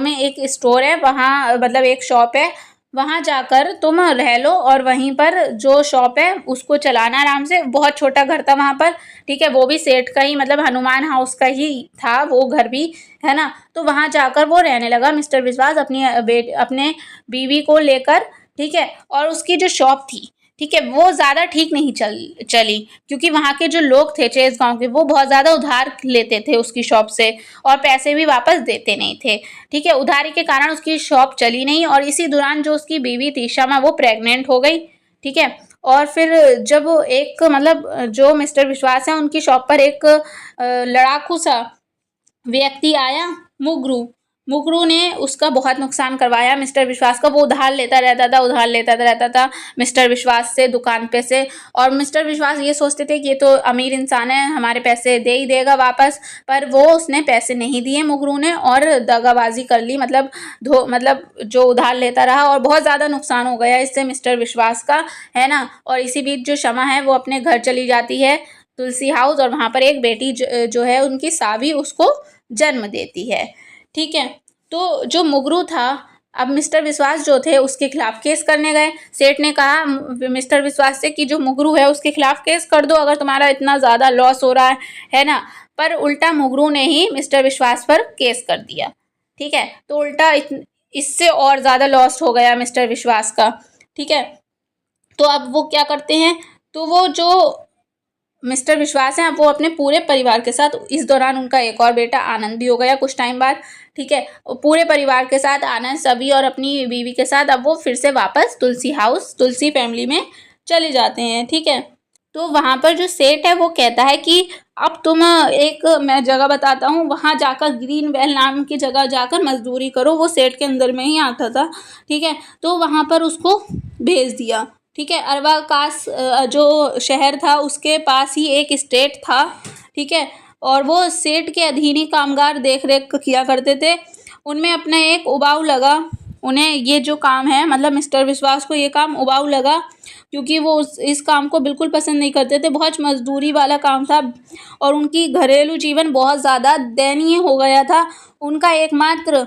[SPEAKER 1] में एक स्टोर है, वहाँ मतलब एक शॉप है, वहाँ जाकर तुम रह लो, और वहीं पर जो शॉप है उसको चलाना आराम से। बहुत छोटा घर था वहाँ पर, ठीक है, वो भी सेठ का ही, मतलब हनुमान हाउस का ही था वो घर भी, है ना। तो वहाँ जाकर वो रहने लगा मिस्टर विश्वास अपने बीवी को लेकर, ठीक है। और उसकी जो शॉप थी, ठीक है, वो ज़्यादा ठीक नहीं चली, क्योंकि वहाँ के जो लोग थे चेस गाँव के, वो बहुत ज़्यादा उधार लेते थे उसकी शॉप से और पैसे भी वापस देते नहीं थे। ठीक है, उधारी के कारण उसकी शॉप चली नहीं और इसी दौरान जो उसकी बीवी थी शमा, वो प्रेग्नेंट हो गई। ठीक है, और फिर जब एक मतलब जो मिस्टर विश्वास है उनकी शॉप पर एक लड़ाकू सा व्यक्ति आया, मुगरू ने उसका बहुत नुकसान करवाया मिस्टर विश्वास का। वो उधार लेता रहता था मिस्टर विश्वास से दुकान पे से, और मिस्टर विश्वास ये सोचते थे कि ये तो अमीर इंसान है, हमारे पैसे दे ही देगा वापस, पर वो उसने पैसे नहीं दिए मुगरू ने और दगाबाजी कर ली, मतलब जो उधार लेता रहा और बहुत ज़्यादा नुकसान हो गया इससे मिस्टर विश्वास का, है ना। और इसी बीच जो शमा है वो अपने घर चली जाती है तुलसी हाउस, और वहाँ पर एक बेटी जो है उनकी सावी उसको जन्म देती है। ठीक है, तो जो मुगरू था, अब मिस्टर विश्वास जो थे उसके खिलाफ केस करने गए। सेठ ने कहा मिस्टर विश्वास से कि जो मुगरू है उसके खिलाफ केस कर दो अगर तुम्हारा इतना ज़्यादा लॉस हो रहा है ना। पर उल्टा मुगरू ने ही मिस्टर विश्वास पर केस कर दिया। ठीक है, तो उल्टा इससे और ज़्यादा लॉस हो गया मिस्टर विश्वास का। ठीक है, तो अब वो क्या करते हैं, तो वो जो मिस्टर विश्वास हैं, अब वो अपने पूरे परिवार के साथ, इस दौरान उनका एक और बेटा आनंद भी हो गया कुछ टाइम बाद। ठीक है, पूरे परिवार के साथ आनंद, सभी और अपनी बीवी के साथ अब वो फिर से वापस तुलसी हाउस, तुलसी फैमिली में चले जाते हैं। ठीक है, तो वहाँ पर जो सेठ है वो कहता है कि अब तुम मैं जगह बताता हूँ, वहाँ जाकर ग्रीन वेल नाम की जगह जाकर मजदूरी करो। वो सेठ के अंदर में ही आता था। ठीक है, तो वहाँ पर उसको भेज दिया। ठीक है, अरवाकास जो शहर था उसके पास ही एक स्टेट था। ठीक है, और वो सेठ के अधीन ही कामगार देख रेख किया करते थे। उनमें अपना एक उबाऊ लगा, उन्हें ये जो काम है, मतलब मिस्टर विश्वास को ये काम उबाऊ लगा, क्योंकि वो इस काम को बिल्कुल पसंद नहीं करते थे। बहुत मजदूरी वाला काम था और उनकी घरेलू जीवन बहुत ज़्यादा दयनीय हो गया था। उनका एकमात्र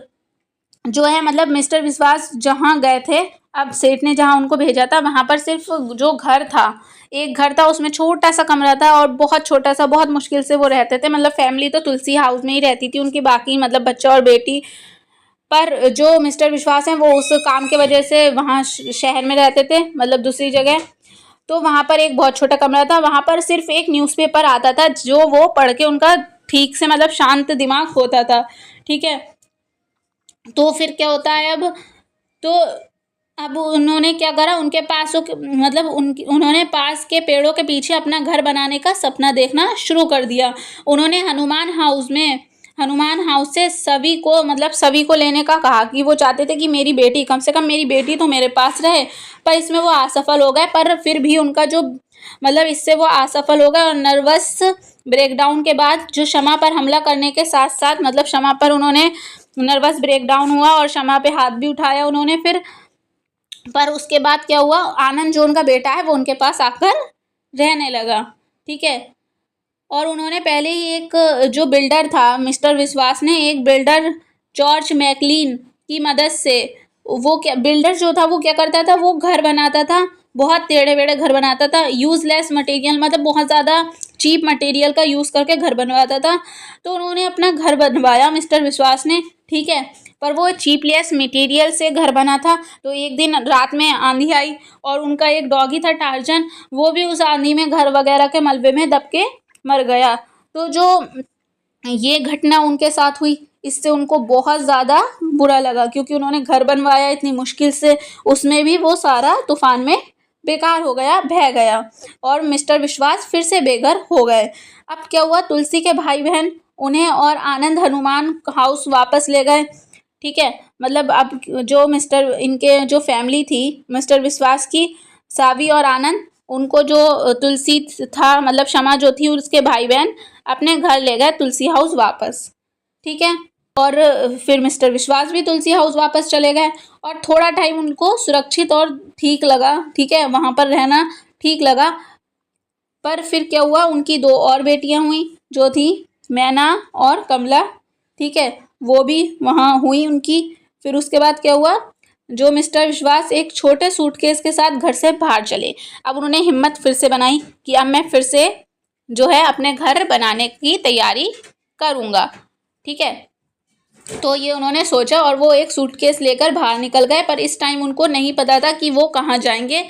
[SPEAKER 1] जो है, मतलब मिस्टर विश्वास जहाँ गए थे, अब सेठ ने जहाँ उनको भेजा था वहाँ पर सिर्फ जो घर था, एक घर था, उसमें छोटा सा कमरा था और बहुत छोटा सा, बहुत मुश्किल से वो रहते थे। मतलब फैमिली तो तुलसी हाउस में ही रहती थी उनकी, बाकी मतलब बच्चा और बेटी। पर जो मिस्टर विश्वास हैं वो उस काम के वजह से वहाँ शहर में रहते थे, मतलब दूसरी जगह। तो वहाँ पर एक बहुत छोटा कमरा था, वहाँ पर सिर्फ एक न्यूज़पेपर आता था जो वो पढ़ के उनका ठीक से, मतलब शांत दिमाग होता था। ठीक है, तो फिर क्या होता है तो अब उन्होंने क्या करा, उनके पास मतलब उन्होंने पास के पेड़ों के पीछे अपना घर बनाने का सपना देखना शुरू कर दिया। उन्होंने हनुमान हाउस से सभी को, मतलब सभी को लेने का कहा कि वो चाहते थे कि मेरी बेटी, कम से कम मेरी बेटी तो मेरे पास रहे। पर इसमें वो असफल हो गए, पर फिर भी उनका जो, मतलब इससे वो असफल हो गए और नर्वस ब्रेकडाउन के बाद जो शमा पर हमला करने के साथ साथ, मतलब शमा पर उन्होंने नर्वस ब्रेकडाउन हुआ और शमा पे हाथ भी उठाया उन्होंने फिर। पर उसके बाद क्या हुआ, आनंद जो उनका बेटा है वो उनके पास आकर रहने लगा। ठीक है, और उन्होंने पहले ही एक जो बिल्डर था, मिस्टर विश्वास ने एक बिल्डर जॉर्ज मैकलीन की मदद से, वो क्या बिल्डर जो था वो क्या करता था, वो घर बनाता था, बहुत टेढ़े बेढ़े घर बनाता था, यूज़लेस मटेरियल, मतलब बहुत ज़्यादा चीप मटेरियल का यूज़ करके घर बनवाता था। तो उन्होंने अपना घर बनवाया मिस्टर विश्वास ने। ठीक है, पर वो चीपलेस मटेरियल से घर बना था। तो एक दिन रात में आंधी आई और उनका एक डॉगी था टार्जन, वो भी उस आंधी में घर वगैरह के मलबे में दब के मर गया। तो जो ये घटना उनके साथ हुई, इससे उनको बहुत ज़्यादा बुरा लगा, क्योंकि उन्होंने घर बनवाया इतनी मुश्किल से, उसमें भी वो सारा तूफान में बेकार हो गया, बह गया और मिस्टर विश्वास फिर से बेघर हो गए। अब क्या हुआ, तुलसी के भाई बहन उन्हें और आनंद हनुमान हाउस वापस ले गए। ठीक है, मतलब अब जो इनके जो फैमिली थी मिस्टर विश्वास की, सावी और आनंद, उनको जो तुलसी था, मतलब शमा जो थी, उसके भाई बहन अपने घर ले गए तुलसी हाउस वापस। ठीक है, और फिर मिस्टर विश्वास भी तुलसी हाउस वापस चले गए और थोड़ा टाइम उनको सुरक्षित और ठीक लगा। ठीक है, वहाँ पर रहना ठीक लगा। पर फिर क्या हुआ, उनकी 2 और बेटियां हुई जो थी मैना और कमला। ठीक है, वो भी वहाँ हुई उनकी। फिर उसके बाद क्या हुआ, जो मिस्टर विश्वास एक छोटे सूटकेस के साथ घर से बाहर चले। अब उन्होंने हिम्मत फिर से बनाई कि अब मैं फिर से जो है अपने घर बनाने की तैयारी करूँगा। ठीक है, तो ये उन्होंने सोचा और वो एक सूटकेस लेकर बाहर निकल गए। पर इस टाइम उनको नहीं पता था कि वो कहाँ जाएंगे।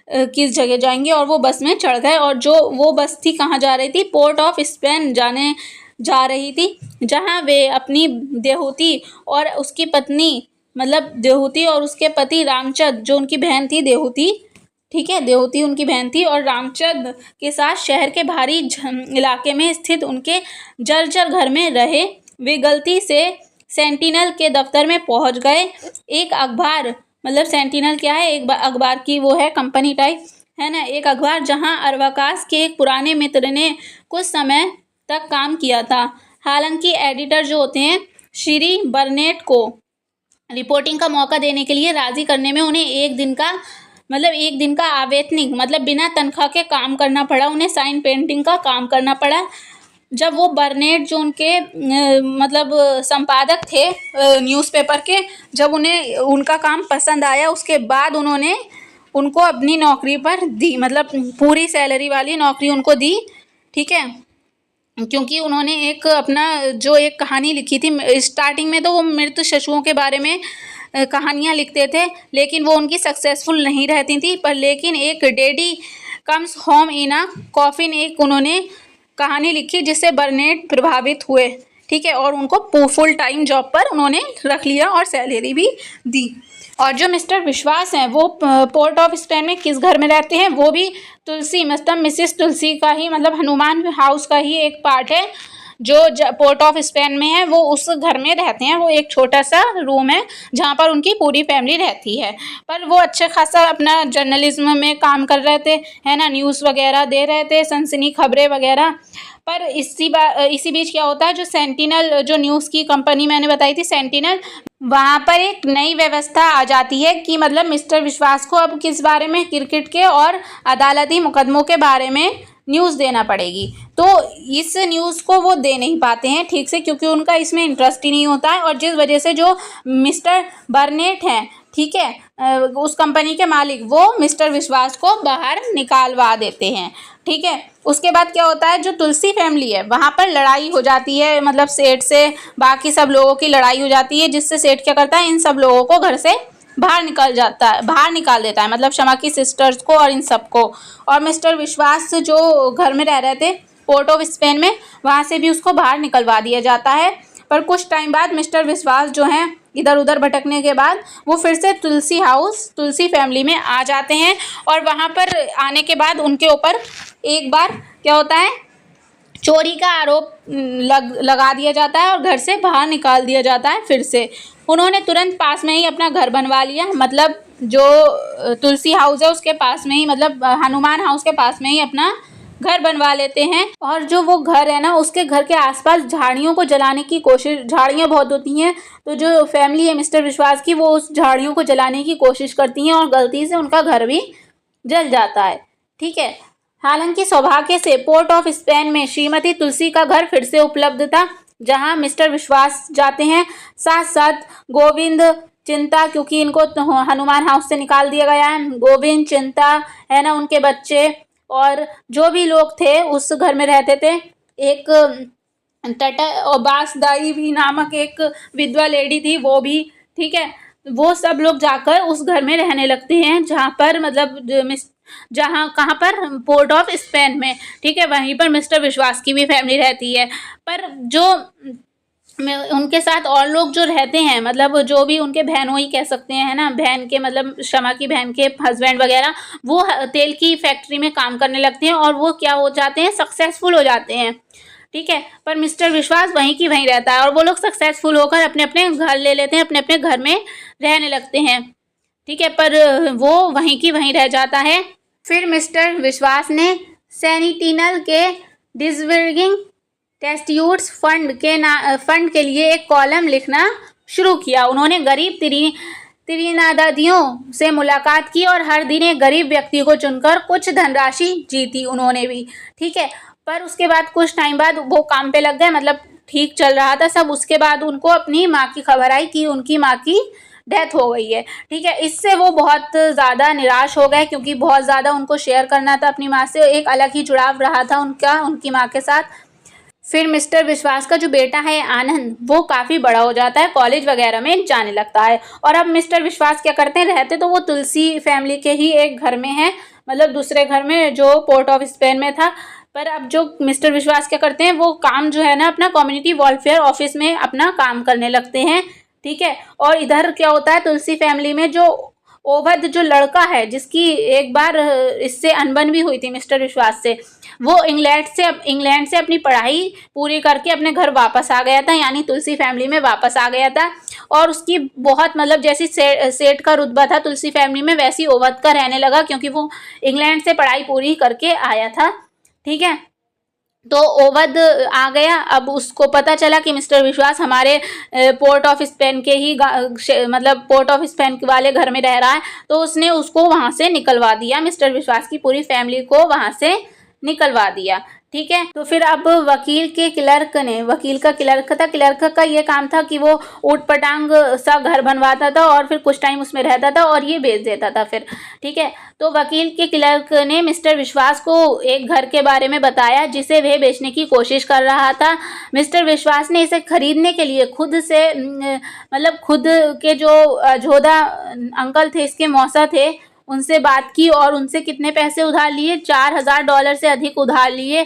[SPEAKER 1] किस जगह जाएंगे, और वो बस में चढ़ गए। और जो वो बस थी कहाँ जा रही थी, पोर्ट ऑफ स्पेन जा रही थी, जहाँ वे अपनी देहूती और उसकी पत्नी, मतलब देहूती और उसके पति रामचंद, जो उनकी बहन थी देहूती, ठीक है, देहूती उनकी बहन थी, और रामचंद के साथ शहर के भारी इलाके में स्थित उनके जर्जर घर में रहे। वे गलती से सेंटिनल के दफ्तर में पहुंच गए। एक अखबार, मतलब सेंटिनल क्या है, एक अखबार की वो है कंपनी टाइप, है ना, एक अखबार, जहां अवकाश के एक पुराने मित्र ने कुछ समय तक काम किया था। हालांकि एडिटर जो होते हैं श्री बर्नेट को रिपोर्टिंग का मौका देने के लिए राजी करने में उन्हें एक दिन का अवैतनिक, मतलब बिना तनख्वाह के काम करना पड़ा। उन्हें साइन पेंटिंग का काम करना पड़ा। जब वो बर्नेट जो उनके मतलब संपादक थे न्यूज़पेपर के, जब उन्हें उनका काम पसंद आया, उसके बाद उन्होंने उनको अपनी नौकरी पर दी, मतलब पूरी सैलरी वाली नौकरी उनको दी, ठीक है, क्योंकि उन्होंने एक अपना जो एक कहानी लिखी थी। स्टार्टिंग में तो वो मृत शिशुओं के बारे में कहानियाँ लिखते थे, लेकिन वो उनकी सक्सेसफुल नहीं रहती थी। पर लेकिन एक daddy comes home in a coffin, एक उन्होंने कहानी लिखी जिससे बर्नेट प्रभावित हुए, ठीक है, और उनको फुल टाइम जॉब पर उन्होंने रख लिया और सैलरी भी दी। और जो मिस्टर विश्वास हैं वो पोर्ट ऑफ स्पेन में किस घर में रहते हैं, वो भी तुलसी, मतलब मिसेस तुलसी का ही, मतलब हनुमान हाउस का ही एक पार्ट है जो पोर्ट ऑफ स्पेन में है। वो उस घर में रहते हैं। वो एक छोटा सा रूम है जहाँ पर उनकी पूरी फैमिली रहती है। पर वो अच्छे खासा अपना जर्नलिज्म में काम कर रहे थे, है ना, न्यूज़ वगैरह दे रहे थे, सनसनी खबरें वगैरह। पर इसी बीच क्या होता है, जो सेंटिनल, जो न्यूज़ की कंपनी मैंने बताई थी सेंटिनल, वहाँ पर एक नई व्यवस्था आ जाती है कि मतलब मिस्टर विश्वास को अब किस बारे में, क्रिकेट के और अदालती मुकदमों के बारे में न्यूज़ देना पड़ेगी। तो इस न्यूज़ को वो दे नहीं पाते हैं ठीक से, क्योंकि उनका इसमें इंटरेस्ट ही नहीं होता है। और जिस वजह से जो मिस्टर बर्नेट हैं, ठीक है, उस कंपनी के मालिक, वो मिस्टर विश्वास को बाहर निकालवा देते हैं, ठीक है। उसके बाद क्या होता है, जो तुलसी फैमिली है वहाँ पर लड़ाई हो जाती है, मतलब सेठ से बाकी सब लोगों की लड़ाई हो जाती है, जिससे सेठ क्या करता है, इन सब लोगों को घर से बाहर निकाल देता है, मतलब शमा की सिस्टर्स को और इन सबको। और मिस्टर विश्वास जो घर में रह रहे थे पोर्ट ऑफ स्पेन में, वहाँ से भी उसको बाहर निकलवा दिया जाता है। पर कुछ टाइम बाद मिस्टर विश्वास जो हैं इधर उधर भटकने के बाद वो फिर से तुलसी फैमिली में आ जाते हैं। और वहाँ पर आने के बाद उनके ऊपर एक बार क्या होता है, चोरी का आरोप लगा दिया जाता है और घर से बाहर निकाल दिया जाता है। फिर से उन्होंने तुरंत पास में ही अपना घर बनवा लिया, मतलब जो तुलसी हाउस है उसके पास में ही, मतलब हनुमान हाउस के पास में ही अपना घर बनवा लेते हैं। और जो वो घर है ना, उसके घर के आसपास झाड़ियों को जलाने की कोशिश, झाड़ियाँ बहुत होती हैं, तो जो फैमिली है मिस्टर विश्वास की, वो उस झाड़ियों को जलाने की कोशिश करती हैं और गलती से उनका घर भी जल जाता है, ठीक है। हालांकि सौभाग्य से पोर्ट ऑफ स्पेन में श्रीमती तुलसी का घर फिर से उपलब्ध था, जहां मिस्टर विश्वास जाते हैं। साथ साथ गोविंद, चिंता, क्योंकि इनको हनुमान हाउस से निकाल दिया गया है, गोविंद, चिंता, है ना, उनके बच्चे और जो भी लोग थे उस घर में रहते थे। एक टटा और बासदाई भी नामक एक विधवा लेडी थी, वो भी, ठीक है। वो सब लोग जाकर उस घर में रहने लगते हैं, जहाँ पर मतलब कहाँ पर, पोर्ट ऑफ स्पेन में, ठीक है। वहीं पर मिस्टर विश्वास की भी फैमिली रहती है। पर जो उनके साथ और लोग जो रहते हैं, मतलब जो भी उनके बहनों ही कह सकते हैं, है ना, बहन के, मतलब शमा की बहन के हस्बैंड वगैरह, वो तेल की फैक्ट्री में काम करने लगते हैं और वो क्या हो जाते हैं, सक्सेसफुल हो जाते हैं, ठीक है। पर मिस्टर विश्वास वहीं की वहीं रहता है और वो लोग सक्सेसफुल होकर अपने अपने घर ले लेते हैं, अपने अपने घर में रहने लगते हैं, ठीक है। पर वो वहीं की वहीं रह जाता है। फिर मिस्टर विश्वास ने सेनिटिनल के डिसबर्गिंग टेस्ट्यूट्स फंड के लिए एक कॉलम लिखना शुरू किया। उन्होंने गरीब तिरिनादादियों से मुलाकात की और हर दिन एक गरीब व्यक्ति को चुनकर कुछ धनराशि जीती उन्होंने भी, ठीक है। पर उसके बाद कुछ टाइम बाद वो काम पे लग गए, मतलब ठीक चल रहा था सब। उसके बाद उनको अपनी माँ की खबर आई कि उनकी माँ की डेथ हो गई है, ठीक है। इससे वो बहुत ज़्यादा निराश हो गए, क्योंकि बहुत ज़्यादा उनको शेयर करना था अपनी माँ से, एक अलग ही जुड़ाव रहा था उनका उनकी माँ के साथ। फिर मिस्टर विश्वास का जो बेटा है आनंद, वो काफ़ी बड़ा हो जाता है, कॉलेज वगैरह में जाने लगता है। और अब मिस्टर विश्वास क्या करते हैं, रहते तो वो तुलसी फैमिली के ही एक घर में हैं, मतलब दूसरे घर में जो पोर्ट ऑफ स्पेन में था। पर अब जो मिस्टर विश्वास क्या करते हैं, वो काम जो है ना अपना कम्युनिटी वेलफेयर ऑफिस में अपना काम करने लगते हैं, ठीक है। और इधर क्या होता है, तुलसी फैमिली में जो ओवध जो लड़का है, जिसकी एक बार इससे अनबन भी हुई थी मिस्टर विश्वास से, वो इंग्लैंड से अपनी पढ़ाई पूरी करके अपने घर वापस आ गया था, यानी तुलसी फैमिली में वापस आ गया था। और उसकी बहुत मतलब जैसी सेठ का रुतबा था तुलसी फैमिली में, वैसी ओवध का रहने लगा, क्योंकि वो इंग्लैंड से पढ़ाई पूरी करके आया था, ठीक है। तो ओवध आ गया। अब उसको पता चला कि मिस्टर विश्वास हमारे पोर्ट ऑफ स्पेन के ही मतलब पोर्ट ऑफ स्पेन वाले घर में रह रहा है, तो उसने उसको वहाँ से निकलवा दिया, मिस्टर विश्वास की पूरी फैमिली को वहाँ से निकलवा दिया, ठीक है। तो फिर अब वकील का ये काम था कि वो ऊट पटांग सा घर बनवाता था और फिर कुछ टाइम उसमें रहता था और ये बेच देता था फिर, ठीक है। तो वकील के क्लर्क ने मिस्टर विश्वास को एक घर के बारे में बताया जिसे वह बेचने की कोशिश कर रहा था। मिस्टर विश्वास ने इसे खरीदने के लिए खुद के जो जोधा अंकल थे, इसके मौसा थे, उनसे बात की और उनसे कितने पैसे उधार लिए, $4000 से अधिक उधार लिए।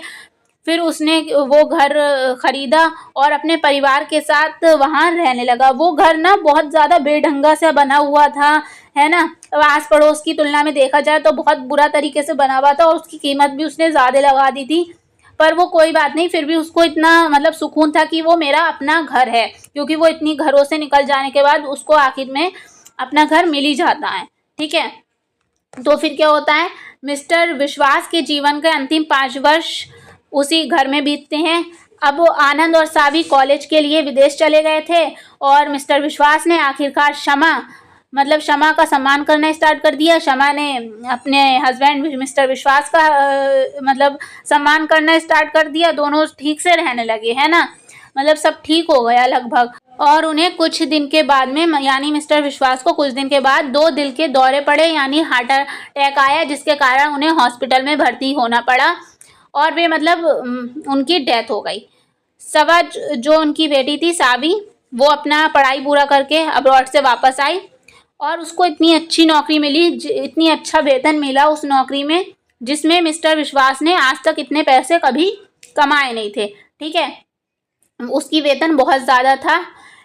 [SPEAKER 1] फिर उसने वो घर खरीदा और अपने परिवार के साथ वहाँ रहने लगा। वो घर ना बहुत ज़्यादा बेढंगा से बना हुआ था, है ना, आस पड़ोस की तुलना में देखा जाए तो बहुत बुरा तरीके से बना हुआ था और उसकी कीमत भी उसने ज़्यादा लगा दी थी। पर वो कोई बात नहीं, फिर भी उसको इतना मतलब सुकून था कि वो मेरा अपना घर है, क्योंकि वो इतनी घरों से निकल जाने के बाद उसको आखिर में अपना घर मिल ही जाता है, ठीक है। तो फिर क्या होता है, मिस्टर विश्वास के जीवन के अंतिम 5 वर्ष उसी घर में बीतते हैं। अब वो आनंद और सावी कॉलेज के लिए विदेश चले गए थे और मिस्टर विश्वास ने आखिरकार शमा का सम्मान करना स्टार्ट कर दिया। शमा ने अपने हस्बैंड मिस्टर विश्वास का सम्मान करना स्टार्ट कर दिया। दोनों ठीक से रहने लगे, है ना, मतलब सब ठीक हो गया लगभग। और उन्हें कुछ दिन के बाद में, यानी मिस्टर विश्वास को कुछ दिन के बाद 2 दिल के दौरे पड़े, यानी हार्ट अटैक आया, जिसके कारण उन्हें हॉस्पिटल में भर्ती होना पड़ा और वे उनकी डेथ हो गई। सवा जो उनकी बेटी थी सावी, वो अपना पढ़ाई पूरा करके अब्रॉड से वापस आई और उसको इतनी अच्छी नौकरी मिली, इतनी अच्छा वेतन मिला उस नौकरी में, जिसमें मिस्टर विश्वास ने आज तक इतने पैसे कभी कमाए नहीं थे, ठीक है। उसकी वेतन बहुत ज़्यादा था।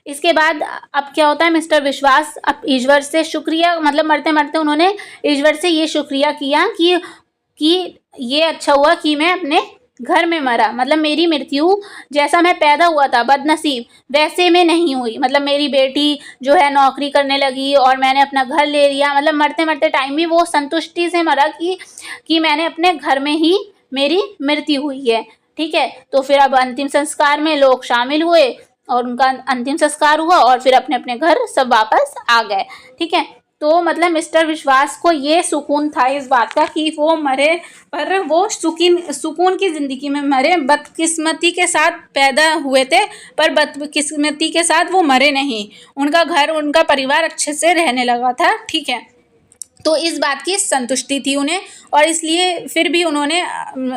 [SPEAKER 1] इसके बाद अब क्या होता है, मिस्टर विश्वास अब ईश्वर से शुक्रिया, मरते मरते उन्होंने ईश्वर से ये शुक्रिया किया कि ये अच्छा हुआ कि मैं अपने घर में मरा, मेरी मृत्यु जैसा मैं पैदा हुआ था बदनसीब, वैसे में नहीं हुई। मेरी बेटी जो है नौकरी करने लगी और मैंने अपना घर ले लिया। मरते मरते टाइम भी वो संतुष्टि से मरा कि मैंने अपने घर में ही मेरी मृत्यु हुई है, ठीक है। तो फिर अब अंतिम संस्कार में लोग शामिल हुए और उनका अंतिम संस्कार हुआ और फिर अपने अपने घर सब वापस आ गए, ठीक है। तो मिस्टर विश्वास को ये सुकून था इस बात का कि वो मरे, पर वो सुकून की ज़िंदगी में मरे। बदकिस्मती के साथ पैदा हुए थे, पर बदकिस्मती के साथ वो मरे नहीं। उनका घर, उनका परिवार अच्छे से रहने लगा था, ठीक है। तो इस बात की संतुष्टि थी उन्हें, और इसलिए फिर भी उन्होंने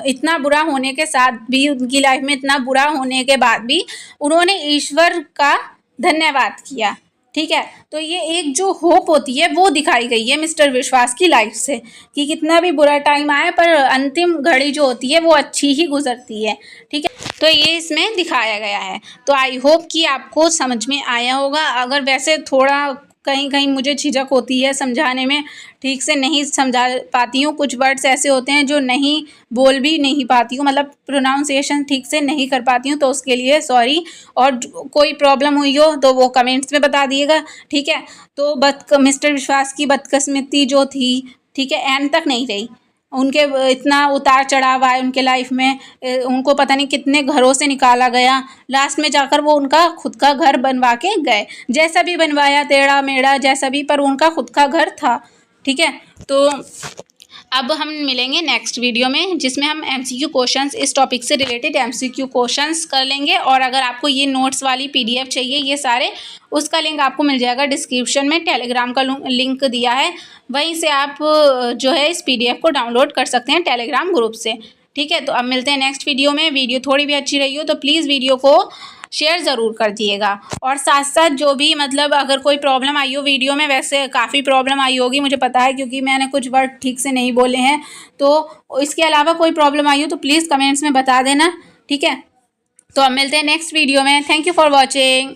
[SPEAKER 1] इतना बुरा होने के साथ भी, उनकी लाइफ में इतना बुरा होने के बाद भी उन्होंने ईश्वर का धन्यवाद किया, ठीक है। तो ये एक जो होप होती है वो दिखाई गई है मिस्टर विश्वास की लाइफ से, कि कितना भी बुरा टाइम आए पर अंतिम घड़ी जो होती है वो अच्छी ही गुजरती है, ठीक है। तो ये इसमें दिखाया गया है। तो आई होप कि आपको समझ में आया होगा। अगर वैसे थोड़ा कहीं कहीं मुझे झिझक होती है समझाने में, ठीक से नहीं समझा पाती हूँ, कुछ वर्ड्स ऐसे होते हैं जो बोल भी नहीं पाती हूँ, प्रोनाउंसिएशन ठीक से नहीं कर पाती हूँ, तो उसके लिए सॉरी। और कोई प्रॉब्लम हुई हो तो वो कमेंट्स में बता दिएगा, ठीक है। तो मिस्टर विश्वास की बदकिस्मती जो थी, ठीक है, एंड तक नहीं रही। उनके इतना उतार चढ़ाव आए उनके लाइफ में, उनको पता नहीं कितने घरों से निकाला गया, लास्ट में जाकर वो उनका खुद का घर बनवा के गए, जैसा भी बनवाया, टेढ़ा मेढ़ा जैसा भी, पर उनका खुद का घर था, ठीक है। तो अब हम मिलेंगे नेक्स्ट वीडियो में, जिसमें हम MCQ क्वेश्चंस, इस टॉपिक से रिलेटेड MCQ क्वेश्चंस कर लेंगे। और अगर आपको ये नोट्स वाली PDF चाहिए ये सारे, उसका लिंक आपको मिल जाएगा डिस्क्रिप्शन में, टेलीग्राम का लिंक दिया है, वहीं से आप जो है इस PDF को डाउनलोड कर सकते हैं टेलीग्राम ग्रुप से, ठीक है, तो अब मिलते हैं नेक्स्ट वीडियो में। वीडियो थोड़ी भी अच्छी रही हो तो प्लीज़ वीडियो को शेयर ज़रूर कर दिएगा। और साथ साथ जो भी मतलब अगर कोई प्रॉब्लम आई हो वीडियो में, वैसे काफ़ी प्रॉब्लम आई होगी मुझे पता है, क्योंकि मैंने कुछ वर्ड ठीक से नहीं बोले हैं, तो इसके अलावा कोई प्रॉब्लम आई हो तो प्लीज़ कमेंट्स में बता देना। ठीक है, तो अब मिलते हैं नेक्स्ट वीडियो में। Thank you for watching.